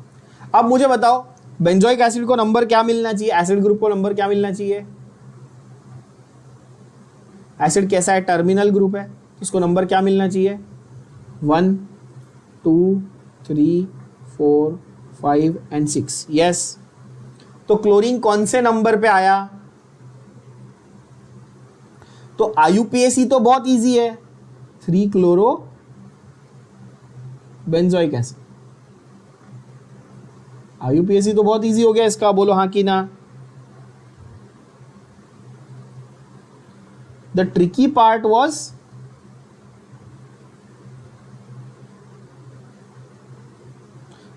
अब मुझे बताओ बेंजोइक एसिड को नंबर क्या मिलना चाहिए? एसिड ग्रुप को नंबर क्या मिलना चाहिए? एसिड कैसा है? टर्मिनल ग्रुप है, इसको नंबर क्या मिलना चाहिए? 1 2 3 4 5 एंड 6। यस। तो क्लोरीन कौन से नंबर पे आया? तो IUPAC तो बहुत इजी है, 3 क्लोरो बेंजोइक एसिड। IUPAC तो बहुत इजी हो गया इसका, बोलो हाँ कि ना। The tricky part was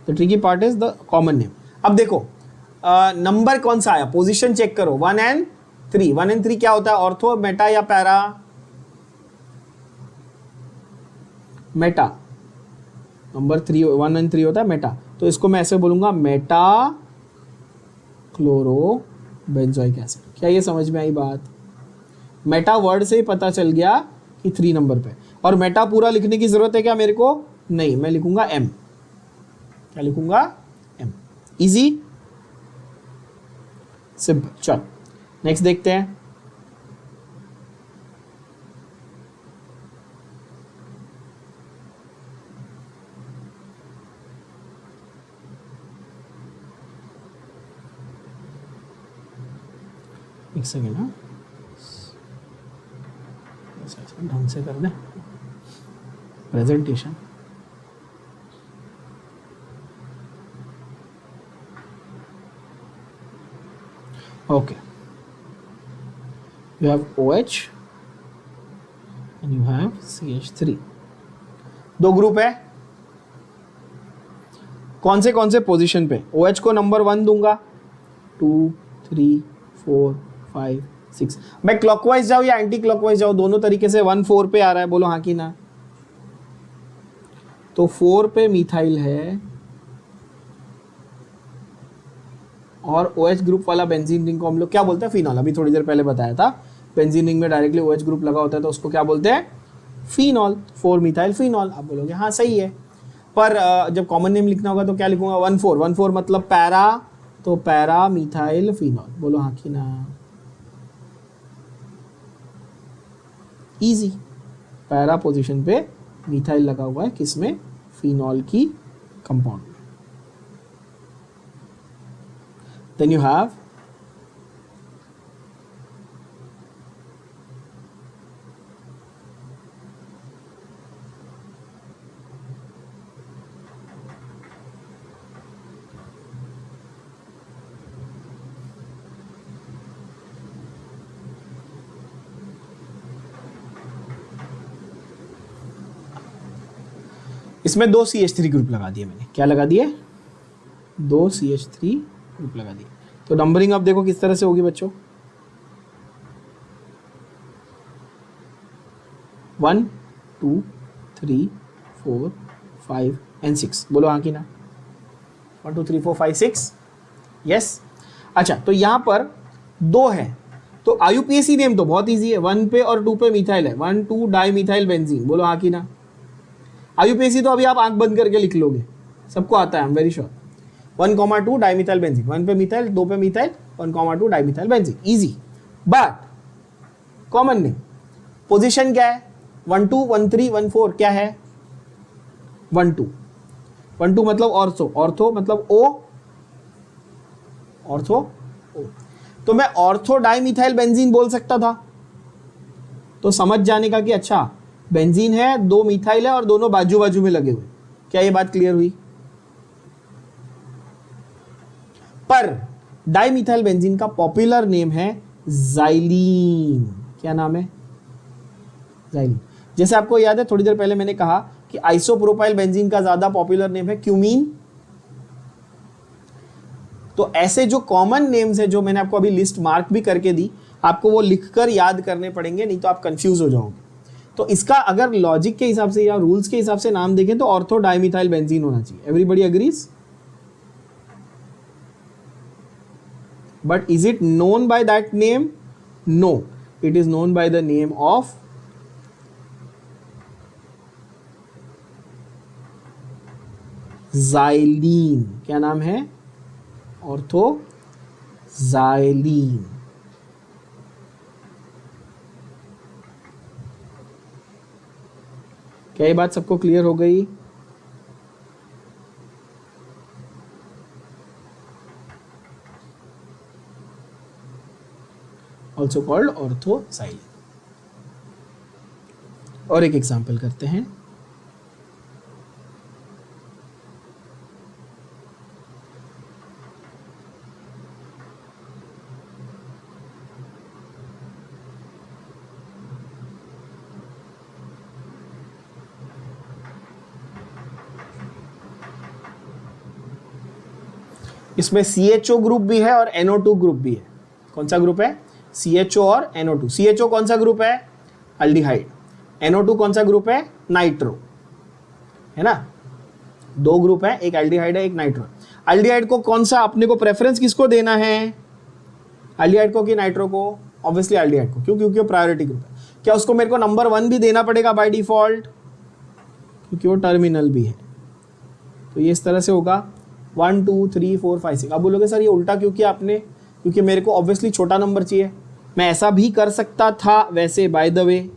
the tricky part is the common name. अब देखो नंबर कौन सा आया, पोजीशन चेक करो, 1 and 3। 1 and 3 क्या होता है? ऑर्थो, मेटा या पैरा? मेटा। नंबर 3 1 and 3 होता है मेटा, तो इसको मैं ऐसे बोलूंगा मेटा क्लोरो बेंजोइक एसिड। क्या ये समझ में आई बात? मेटा वर्ड से ही पता चल गया कि 3 नंबर पे। और मेटा पूरा लिखने की जरूरत है क्या मेरे को? नहीं, मैं लिखूंगा M। क्या लिखूंगा? M। Easy, simple. चल नेक्स्ट देखते हैं। एक सेकेंड, हाँ ढंग से कर दे presentation. Okay, you have OH and you have CH3। 2 group है, कौन से पोजीशन पे? OH को नंबर 1 दूंगा, 2 3 4 5 6। मैं क्लॉकवाइज जाऊं या एंटी क्लॉकवाइज जाऊं? दोनों तरीके से। 1 4 पे आ रहा है, बोलो हाँ कि ना। तो 4 पे मिथाइल है और OH ग्रुप वाला बेंजीन रिंग को हम लोग क्या बोलते हैं? फिनॉल। अभी थोड़ी देर पहले बताया था, बेंजीन रिंग में डायरेक्टली OH ग्रुप लगा होता है तो उसको क्या बोलते हैं? फिनॉल। 4 methyl phenol. आप बोलोगे हाँ सही है, पर जब कॉमन नेम लिखना होगा तो क्या लिखूंगा? 1 4। 1 4 मतलब पैरा, तो पैरा मिथाइल फिनॉल। बोलो हाँ कि ना। इजी। पैरा पोजीशन पे मिथाइल लगा हुआ है, किसमें? फिनॉल की कंपाउंड में। Then you have इसमें 2 CH3 ग्रुप लगा दिए मैंने। क्या लगा दिए? 2 CH3 ग्रुप लगा दिए। तो नंबरिंग अब देखो किस तरह से होगी बच्चों। 1 2 3 4 5 and 6। बोलो हाँ कि ना। 1 2 3 4 5 6। यस। अच्छा, तो यहां पर 2 है, तो IUPAC नेम तो बहुत इजी है। 1 पे और 2 पे मिथाइल है, 1 2 डाई मिथाइल बेंजीन। बोलो हाँ कि ना। IUPAC तो अभी आप आंख बंद करके लिख लोगे, सबको आता है, I am very sure. 1,2 dimethyl benzene. 1 पे मिथाइल, 2 पे methyl, 1,2 dimethyl benzene. Easy. But common name, position क्या है? 1 2 1 3 1 4 क्या है? 1 2। 1 2 मतलब ऑर्थो, ऑर्थो मतलब O, ऑर्थो O। तो मैं ऑर्थो डाइमिथाइल बेंजीन बोल सकता था, तो समझ जाने का कि अच्छा बेंजीन है, 2 मिथाइल है और दोनों बाजू बाजू में लगे हुए। क्या ये बात क्लियर हुई? पर डाइमिथाइल बेंजीन का पॉपुलर नेम है ज़ाइलीन। क्या नाम है? ज़ाइलीन। जैसे आपको याद है थोड़ी देर पहले मैंने कहा कि आइसोप्रोपाइल बेंजीन का ज्यादा पॉपुलर नेम है क्यूमीन। तो ऐसे जो कॉमन नेम्स है, जो मैंने आपको अभी लिस्ट मार्क भी करके दी, आपको वो लिखकर याद करने पड़ेंगे, नहीं तो आप कंफ्यूज हो जाओगे। तो इसका अगर लॉजिक के हिसाब से या रूल्स के हिसाब से नाम देखें तो ऑर्थो डाइमिथाइल बेंजीन होना चाहिए. Everybody agrees? But is it known by that name? No, it is known by the name of xylene. क्या नाम है? Ortho xylene. क्या ये बात सबको क्लियर हो गई? Also called orthoxylene. और एक एग्जाम्पल करते हैं. इसमें CHO ग्रुप भी है और NO2 ग्रुप भी है. कौन सा ग्रुप है? CHO और NO2. CHO कौन सा ग्रुप है? अल्डिहाइड. NO2 कौन सा ग्रुप है? नाइट्रो. है ना, दो ग्रुप है, एक एल्डिहाइड है एक नाइट्रो. अल्डिहाइड को कौन सा अपने को प्रेफरेंस किसको देना है? अल्डिहाइड को कि नाइट्रो को? ऑब्वियसली अल्डिहाइड को. क्यों? क्योंकि वो प्रायोरिटी ग्रुप है. क्या उसको मेरे को नंबर 1 भी देना पड़ेगा बाय डिफॉल्ट? क्योंकि वो टर्मिनल भी है. तो ये इस तरह से होगा 1 2 3 4 5 6. अब बोलोगे सर ये उल्टा क्यों किया आपने? क्योंकि मेरे को ऑब्वियसली छोटा नंबर चाहिए. मैं ऐसा भी कर सकता था वैसे, बाय द वे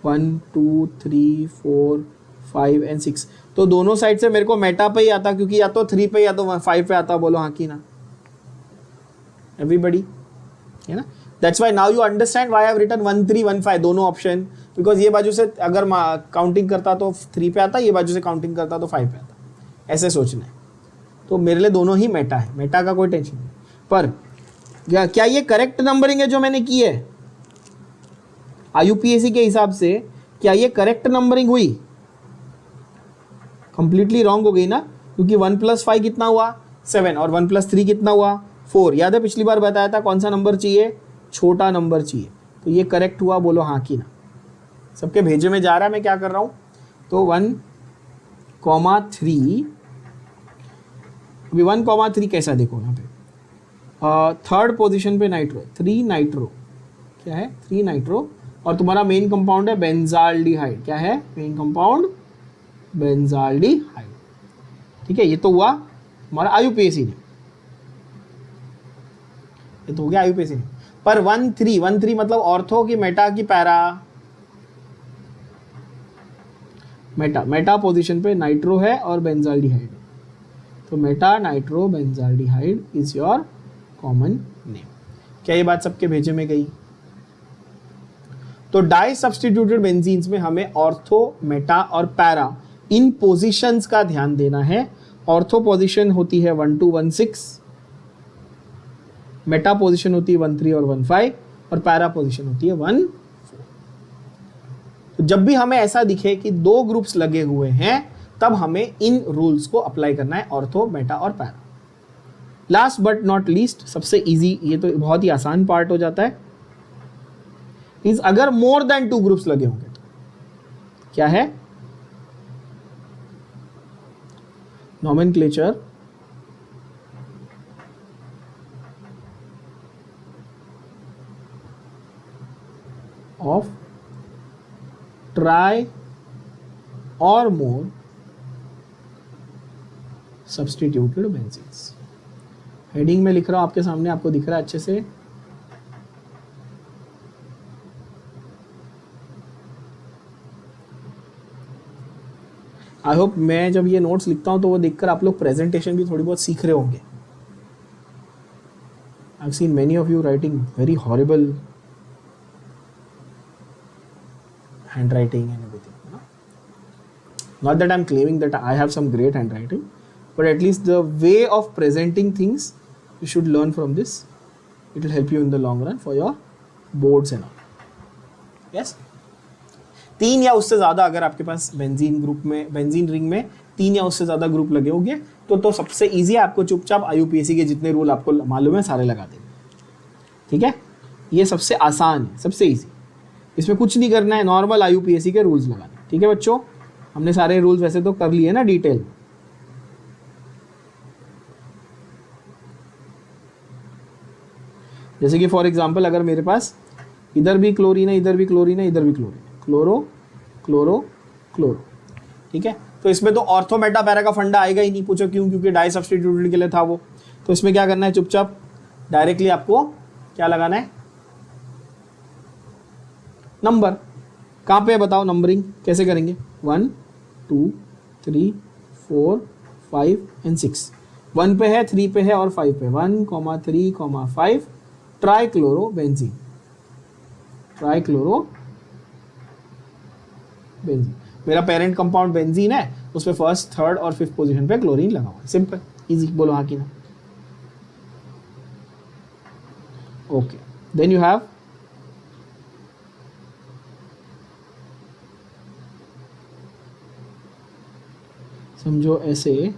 1 2 3 4 5 एंड 6. तो दोनों साइड से मेरे को मेटा पे ही आता, क्योंकि या तो 3 पे या तो 5 पे आता. बोलो हाँ कि ना? एवरीबडी, है ना? That's why now you understand why I have written 1 3 1 5 दोनों ऑप्शन. बिकॉज ये बाजू से अगर काउंटिंग करता तो 3 पे आता, ये बाजू से काउंटिंग करता तो 5 पे आता. ऐसे सोचना है. तो मेरे लिए दोनों ही मेटा है, मेटा का कोई टेंशन नहीं. पर क्या ये करेक्ट नंबरिंग है जो मैंने की है IUPAC के हिसाब से? क्या ये करेक्ट नंबरिंग हुई? कंप्लीटली रॉन्ग हो गई ना, क्योंकि 1 + 5 कितना हुआ? 7 और 1 + 3 कितना हुआ? 4. याद है पिछली बार बताया था कौन सा नंबर चाहिए? छोटा नंबर चाहिए. तो ये करेक्ट हुआ. बोलो हाँ कि ना? सबके भेजे में जा रहा है मैं क्या कर रहा हूँ? तो 1,3. अभी 1,3 कैसा देखो यहाँ पे, थर्ड पोजीशन पे नाइट्रो, 3 नाइट्रो. क्या है? 3 नाइट्रो. और तुम्हारा मेन कंपाउंड है बेंजाल्डिहाइड. क्या है मेन कंपाउंड? बेंजाल्डिहाइड. ठीक है, ये तो हुआ हमारा IUPAC ने, ये तो हो गया IUPAC ने. पर 1 3 मतलब ऑर्थो की मेटा की पैरा? मेटा पोजीशन पे नाइट्रो है और बेंजाल्डिहाइड. तो Meta nitro benzaldehyde is your common name. क्या ये बात सबके भेजे में गई? तो डाई सब्स्टिट्यूटेड बेंजीन्स में हमें ऑर्थो, मेटा और पैरा इन पोजीशंस का ध्यान देना है. ऑर्थो पोजीशन होती है 1 2 1 6, मेटा पोजीशन होती है 1 3 और 1 5, और पैरा पोजीशन होती है 1 4. तो जब भी हमें ऐसा दिखे कि दो ग्रुप्स लगे हुए हैं, तब हमें इन रूल्स को अप्लाई करना है, ऑर्थो, मेटा और para. Last but not least, सबसे इजी, ये तो बहुत ही आसान पार्ट हो जाता है, इज अगर मोर देन 2 ग्रुप्स लगे होंगे तो क्या है? नॉमेनक्लेचर ऑफ ट्राई और मोर सब्स्टिट्यूटेड बेंजीन्स. हेडिंग में लिख रहा हूं आपके सामने, आपको दिख रहा है अच्छे से? आई होप मैं जब ये नोट्स लिखता हूं तो वो देखकर आप लोग प्रेजेंटेशन भी थोड़ी बहुत सीख रहे होंगे. I have seen many of you writing very horrible handwriting and everything, you know? Not that I'm claiming that I have some great handwriting, but at least the way of presenting things you should learn from this. It will help you in the long run for your boards and all. Yes? 3 या उससे ज़्यादा अगर आपके पास बेंजीन ग्रुप में, बेंजीन रिंग में 3 या उससे ज़्यादा ग्रुप लगे होंगे तो सबसे ईजी है, आपको चुपचाप IUPAC के जितने रूल आपको मालूम है सारे लगा देंगे. ठीक है, ये सबसे आसान है, सबसे ईजी. इसमें कुछ नहीं करना है, नॉर्मल IUPAC के रूल्स लगाने। ठीक है बच्चों, हमने सारे रूल्स वैसे तो कर लिए ना डिटेल। जैसे कि फॉर एग्जांपल अगर मेरे पास इधर भी क्लोरीन है, इधर भी क्लोरीन है, इधर भी क्लोरीन है, क्लोरो क्लोरो क्लोरो। ठीक है, तो इसमें तो ऑर्थो मेटा पैरा का फंडा आएगा ही नहीं। पूछो क्यों? क्योंकि डाई सब्स्टिट्यूटेड के लिए था वो। तो इसमें क्या करना है, चुपचाप डायरेक्टली आपको क्या लगाना है, नंबर। कहाँ पे बताओ, नंबरिंग कैसे करेंगे? 1 2 3 4 5 एंड 6। 1 पे है, 3 पे है और 5 पे। 1 3 5 ट्राइक्लोरो बेंजीन, ट्राइक्लोरो बेंजीन। मेरा पेरेंट कंपाउंड बेंजीन है, उसमें फर्स्ट, थर्ड और फिफ्थ पोजीशन पे क्लोरीन लगा हुआ है। Simple, easy. बोलो हाँ कि ना? ओके, देन यू हैव समझो ऐसे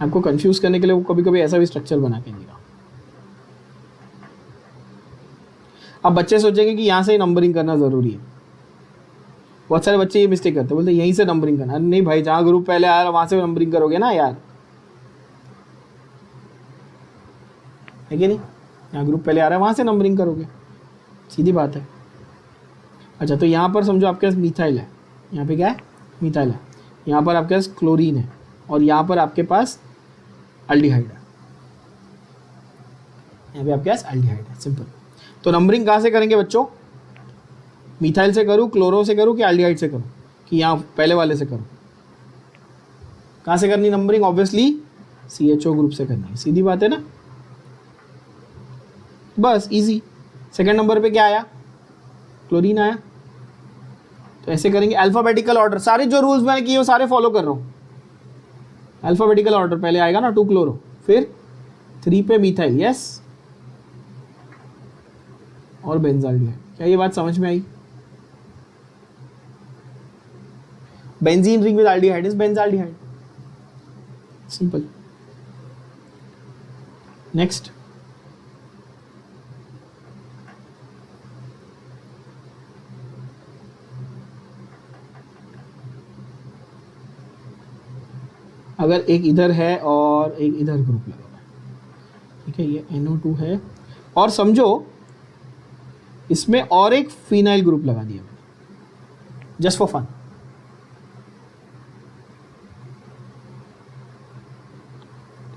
आपको कंफ्यूज करने के लिए वो कभी कभी ऐसा भी स्ट्रक्चर बना के देगा। अब बच्चे सोचेंगे कि यहाँ से ही नंबरिंग करना जरूरी है। बहुत सारे बच्चे ये मिस्टेक करते हैं, बोलते यहीं से नंबरिंग करना। अरे नहीं भाई, जहाँ ग्रुप पहले आ रहा वहां से नंबरिंग करोगे ना यार, है कि नहीं? यहाँ ग्रुप पहले आ रहा है वहां से नंबरिंग करोगे, सीधी बात है। अच्छा, तो यहाँ पर समझो आपके पास मिथाइल है, यहाँ पे क्या है, मिथाइल है। यहाँ पर आपके पास क्लोरीन है और यहाँ पर आपके पास एल्डिहाइड है। यहाँ पे आपके पास एल्डिहाइड है। सिंपल। तो नंबरिंग कहाँ से करेंगे बच्चों? मिथाइल से करूँ, क्लोरो से करूँ कि एल्डिहाइड से करूँ, कि यहाँ पहले वाले से करूँ? कहाँ से करनी नंबरिंग? ऑब्वियसली CHO ग्रुप से करनी है। सीधी बात है ना, बस इजी। सेकंड नंबर पे क्या आया? क्लोरीन आया। तो ऐसे करेंगे अल्फाबेटिकल ऑर्डर। सारे जो रूल्स मैंने किए वो सारे फॉलो कर रहा हूँ। अल्फाबेटिकल ऑर्डर, पहले आएगा ना 2 क्लोरो, फिर 3 पे मिथाइल, यस, और बेंजाल्डिहाइड। क्या ये बात समझ में आई? Benzene ring with aldehyde is benzaldehyde. Simple. Next, अगर एक इधर है और एक इधर ग्रुप लगा हुआ है, ठीक है, ये NO2 है और समझो इसमें और एक फिनाइल ग्रुप लगा दिया मैंने, जस्ट फॉर फन।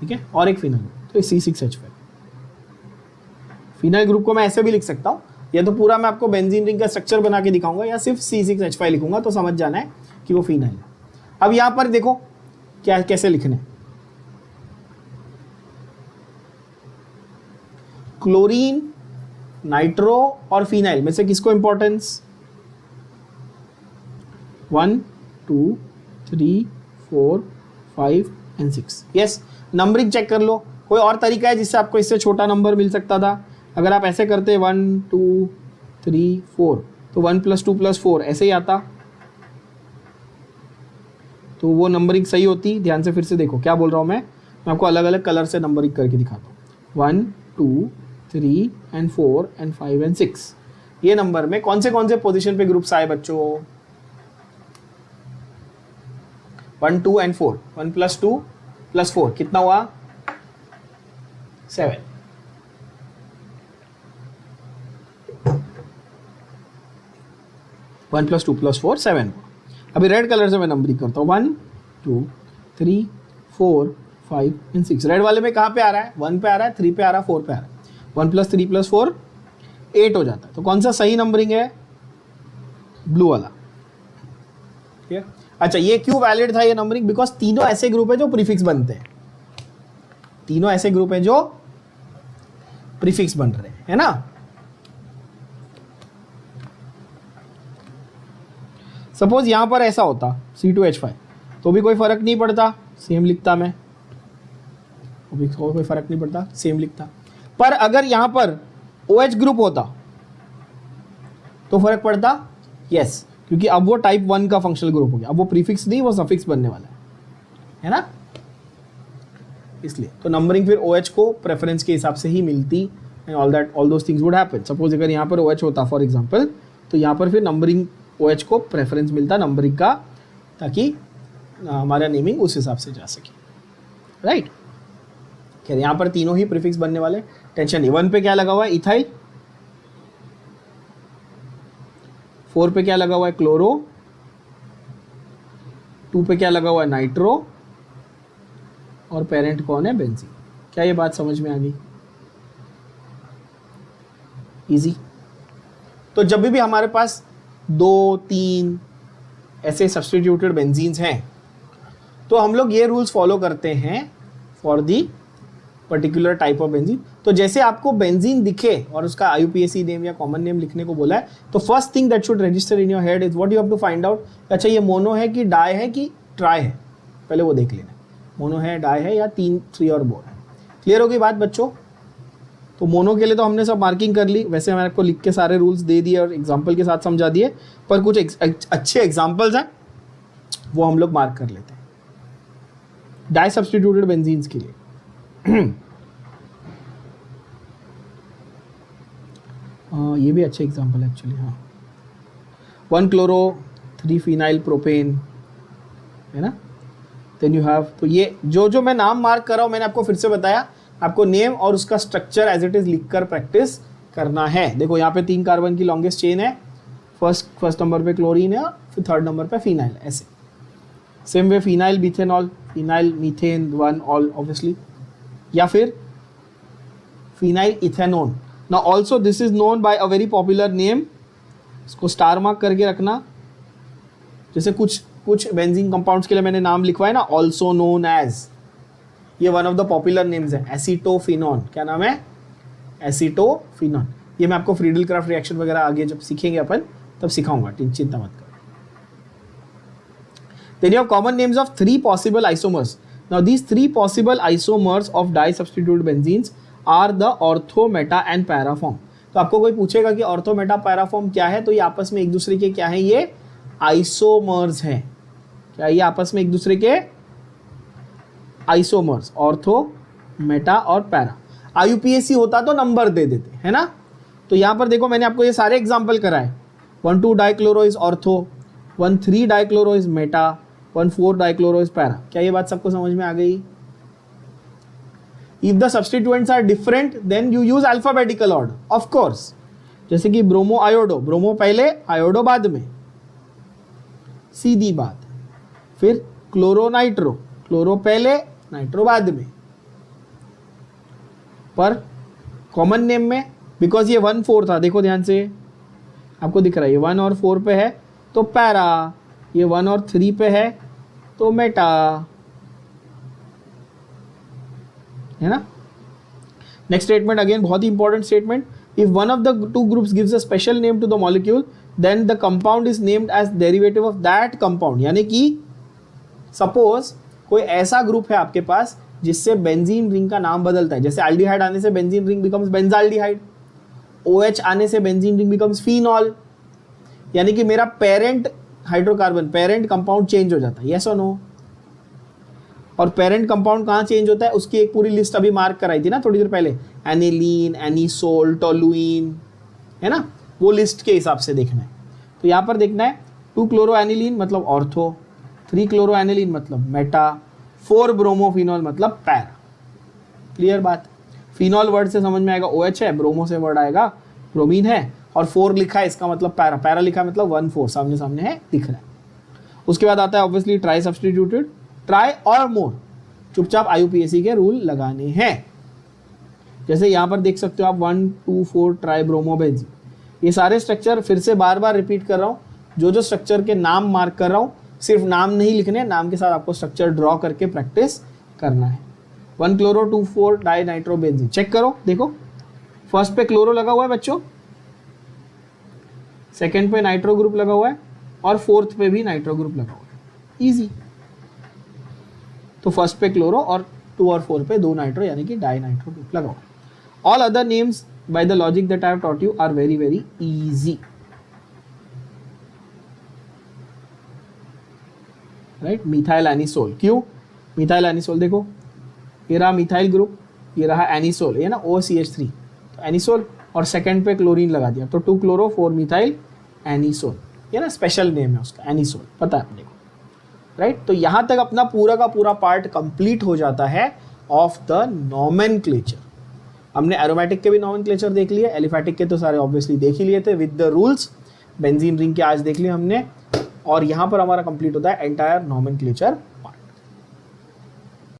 ठीक है, और एक फिनाइल, तो C6H5। फिनाइल ग्रुप को मैं ऐसे भी लिख सकता हूँ, या तो पूरा मैं आपको बेंजीन रिंग का स्ट्रक्चर बना के दिखाऊंगा, या सिर्फ C6H5 लिखूंगा, तो समझ जाना है कि वो फिनाइल है। अब यहां पर देखो क्या कैसे लिखने, क्लोरीन, नाइट्रो और फिनाइल में से किसको importance? 1 2 3 4 5 and 6। Yes, numbering check कर लो। कोई और तरीका है जिससे आपको इससे छोटा नंबर मिल सकता था? अगर आप ऐसे करते 1 2 3 4, तो 1 + 2 + 4 ऐसे ही आता, तो वो नंबरिंग सही होती। ध्यान से फिर से देखो क्या बोल रहा हूँ मैं आपको अलग अलग कलर से नंबरिंग करके दिखाता हूँ। 1 2 3 एंड 4 एंड 5 एंड 6, ये नंबर में कौन से पोजीशन पे ग्रुप्स आए बच्चों? 1 2 एंड 4, 1 + 2 + 4 कितना हुआ? 7। One plus 2 + 4 7। अभी रेड कलर से मैं नंबरिंग करता हूँ 1 2 3 4 5 एंड 6। रेड वाले में कहाँ पे आ रहा है? 1 पे आ रहा है, 3 पे आ रहा है, 4 पे आ रहा है। 1 + 3 + 4 8 हो जाता है। तो कौन सा सही नंबरिंग है? ब्लू वाला। ठीक है। अच्छा, ये क्यों वैलिड था ये नंबरिंग? बिकॉज तीनों ऐसे ग्रुप है जो प्रीफिक्स बनते हैं। तीनों ऐसे ग्रुप है जो प्रीफिक्स बन रहे हैं, है ना? सपोज यहां पर ऐसा होता C2H5, तो भी कोई फर्क नहीं पड़ता, सेम लिखता मैं, कोई फर्क नहीं पड़ता, सेम लिखता। पर अगर यहां पर OH ग्रुप होता तो फर्क पड़ता, यस, क्योंकि अब वो टाइप 1 का फंक्शनल ग्रुप हो गया। अब वो प्रीफिक्स नहीं, वो सफिक्स बनने वाला है ना? इसलिए तो नंबरिंग फिर OH को प्रेफरेंस के हिसाब से ही मिलती and all those things would happen. Suppose अगर यहाँ पर OH होता फॉर एग्जांपल, तो यहाँ पर फिर नंबरिंग OH को प्रेफरेंस मिलता नंबरिंग का, ताकि हमारा नेमिंग उस हिसाब से जा सके, राइट। खैर यहाँ पर तीनों ही प्रीफिक्स बनने वाले, टेंशन नहीं। 1 पे क्या लगा हुआ है? इथाइल। 4 पे क्या लगा हुआ है? क्लोरो। 2 पे क्या लगा हुआ है? नाइट्रो। और पेरेंट कौन है? बेंजीन। क्या ये बात समझ में आ गई? इजी। तो जब भी हमारे पास 2-3 ऐसे सब्स्टिट्यूटेड बेंजीन्स हैं, तो हम लोग ये रूल्स फॉलो करते हैं for the particular type of benzene. तो जैसे आपको बेंजीन दिखे और उसका IUPAC नेम या कॉमन नेम लिखने को बोला है, तो first thing that should register in your head is what you have to find out, अच्छा ये मोनो है कि डाई है कि ट्राई है, पहले वो देख लेना। मोनो है, डाई है, या 3 और बोर है। क्लियर होगी बात बच्चों? तो मोनो के लिए तो हमने सब मार्किंग कर ली, वैसे मैंने आपको लिख के सारे रूल्स दे दिए और एग्जाम्पल के साथ समझा दिए, पर कुछ अच्छे एग्जाम्पल्स हैं वो हम लोग मार्क कर लेते हैं डाई सब्स्टिट्यूटेड बेंजीन्स के लिए। ये भी अच्छा एग्जाम्पल है एक्चुअली। हाँ, 1 क्लोरो 3 फिनाइल प्रोपेन, है ना। देन यू हैव, तो ये जो मैं नाम मार्क कर रहा हूँ, मैंने आपको फिर से बताया, आपको नेम और उसका स्ट्रक्चर एज इट इज लिखकर प्रैक्टिस करना है। देखो यहाँ पे 3 कार्बन की लॉन्गेस्ट चेन है, फर्स्ट नंबर पे क्लोरीन है, फिर 3rd नंबर पे फिनाइल, ऐसे। Same way phenyl methanol, phenyl methane 1 all obviously, या फिर phenyl ethanone. Now also this is known by a very popular name, इसको स्टार मार्क करके रखना। जैसे कुछ बेंजीन कंपाउंड्स के लिए मैंने नाम लिखवाया ना, ऑल्सो नोन एज, ये one of the popular names है, एसीटोफिनॉन। क्या नाम है? एसीटोफिनॉन। ये मैं आपको फ्रीडल क्राफ्ट रिएक्शन वगैरह आगे जब सीखेंगे अपन तब सिखाऊंगा, चिंता मत करो। Then you have common names of 3 possible isomers. Now these 3 possible isomers of disubstituted benzenes are the ortho, meta and para form. तो आपको कोई पूछेगा कि ऑर्थो, मेटा, पैरा फॉर्म क्या है, तो ये आपस में एक दूसरे के क्या है? ये आइसोमर्स हैं। क्या ये आपस में एक दूसरे के आइसोमर्स? ऑर्थो, मेटा और पैरा। IUPAC होता तो नंबर दे देते, है ना। तो यहाँ पर देखो मैंने आपको ये सारे एग्जाम्पल कराए। 1,2 dichloro is ortho, 1,3 dichloro is meta, 1,4 dichloro is para. क्या ये बात सबको समझ में आ गई? If the substituents are different then you use alphabetical order, of course. जैसे कि ब्रोमो आयोडो, ब्रोमो पहले, आयोडो बाद में, सीधी बात। फिर क्लोरो नाइट्रो, क्लोरो पहले, नाइट्रो बाद में। पर कॉमन नेम में, बिकॉज ये 1,4 था, देखो ध्यान से आपको दिख रहा है, ये 1 और 4 पे है तो पैरा, ये 1 और 3 पे है तो मेटा, है ना। नेक्स्ट स्टेटमेंट अगेन बहुत ही important statement, if one of the 2 groups gives a special name to the molecule then the compound is named as derivative of that compound. यानी कि सपोज कोई ऐसा ग्रुप है आपके पास जिससे बेंजीन रिंग का नाम बदलता है, जैसे एल्डिहाइड आने से benzene ring becomes benzaldehyde, OH आने से बेंजीन रिंग बिकम्स फिनॉल, यानी कि मेरा parent hydrocarbon, parent compound change हो जाता है, यस और नो। और पेरेंट कंपाउंड कहाँ चेंज होता है, उसकी एक पूरी लिस्ट अभी मार्क कराई थी ना थोड़ी देर पहले, एनिलीन, एनिसोल, टोलुइन, है ना, वो लिस्ट के हिसाब से देखना है। तो यहाँ पर देखना है 2 क्लोरो एनिलीन मतलब ऑर्थो, 3 क्लोरो एनिलीन मतलब मेटा, 4 ब्रोमोफिनॉल मतलब पैरा। क्लियर बात? फिनॉल वर्ड से समझ में आएगा OH है, ब्रोमो से वर्ड आएगा ब्रोमीन है, और 4 लिखा है इसका मतलब पैरा, पैरा लिखा है मतलब 1,4 सामने सामने है, दिख रहा है। उसके बाद आता है ऑब्वियसली ट्राई सब्स्टिट्यूटेड, ट्राई और मोर, चुपचाप IUPAC के रूल लगाने हैं। जैसे यहाँ पर देख सकते हो आप 1, 2, 4 ट्राई ब्रोमोबेंजीन, ये सारे स्ट्रक्चर फिर से बार बार रिपीट कर रहा हूँ, जो स्ट्रक्चर के नाम मार्क कर रहा हूँ, सिर्फ नाम नहीं लिखने, नाम के साथ आपको स्ट्रक्चर ड्रॉ करके प्रैक्टिस करना है। 1 क्लोरो 2, 4 डाई नाइट्रोबेंजीन, चेक करो, देखो फर्स्ट पे क्लोरो लगा हुआ है बच्चों, सेकेंड पे नाइट्रो ग्रुप लगा हुआ है, और 4th पे भी नाइट्रो ग्रुप लगा हुआ है, इजी। तो फर्स्ट पे क्लोरो और 2 और 4 पे 2 नाइट्रो यानी कि डाई नाइट्रो ग्रुप लगा हुआ है। All other names by the logic that I have taught you are very very easy, right. Methyl anisole, क्यों मिथाइल एनिसोल? देखो ये रहा मिथाइल ग्रुप, ये रहा एनिसोल, ये ना OCH3, तो एनिसोल, और सेकंड पे क्लोरीन लगा दिया तो 2 क्लोरो 4 मिथाइल एनिसोल, ये ना स्पेशल नेम है उसका एनिसोल, पता है अपने को, राइट। तो यहाँ तक अपना पूरा का पूरा पार्ट कंप्लीट हो जाता है ऑफ द नॉमेनक्लेचर। हमने एरोमेटिक के भी नॉमेनक्लेचर देख लिए, एलिफैटिक के तो सारे ऑब्वियसली देख ही लिए थे with the rules, benzene ring के आज देख लिए हमने, और यहाँ पर हमारा कंप्लीट होता है एंटायर नॉमेनक्लेचर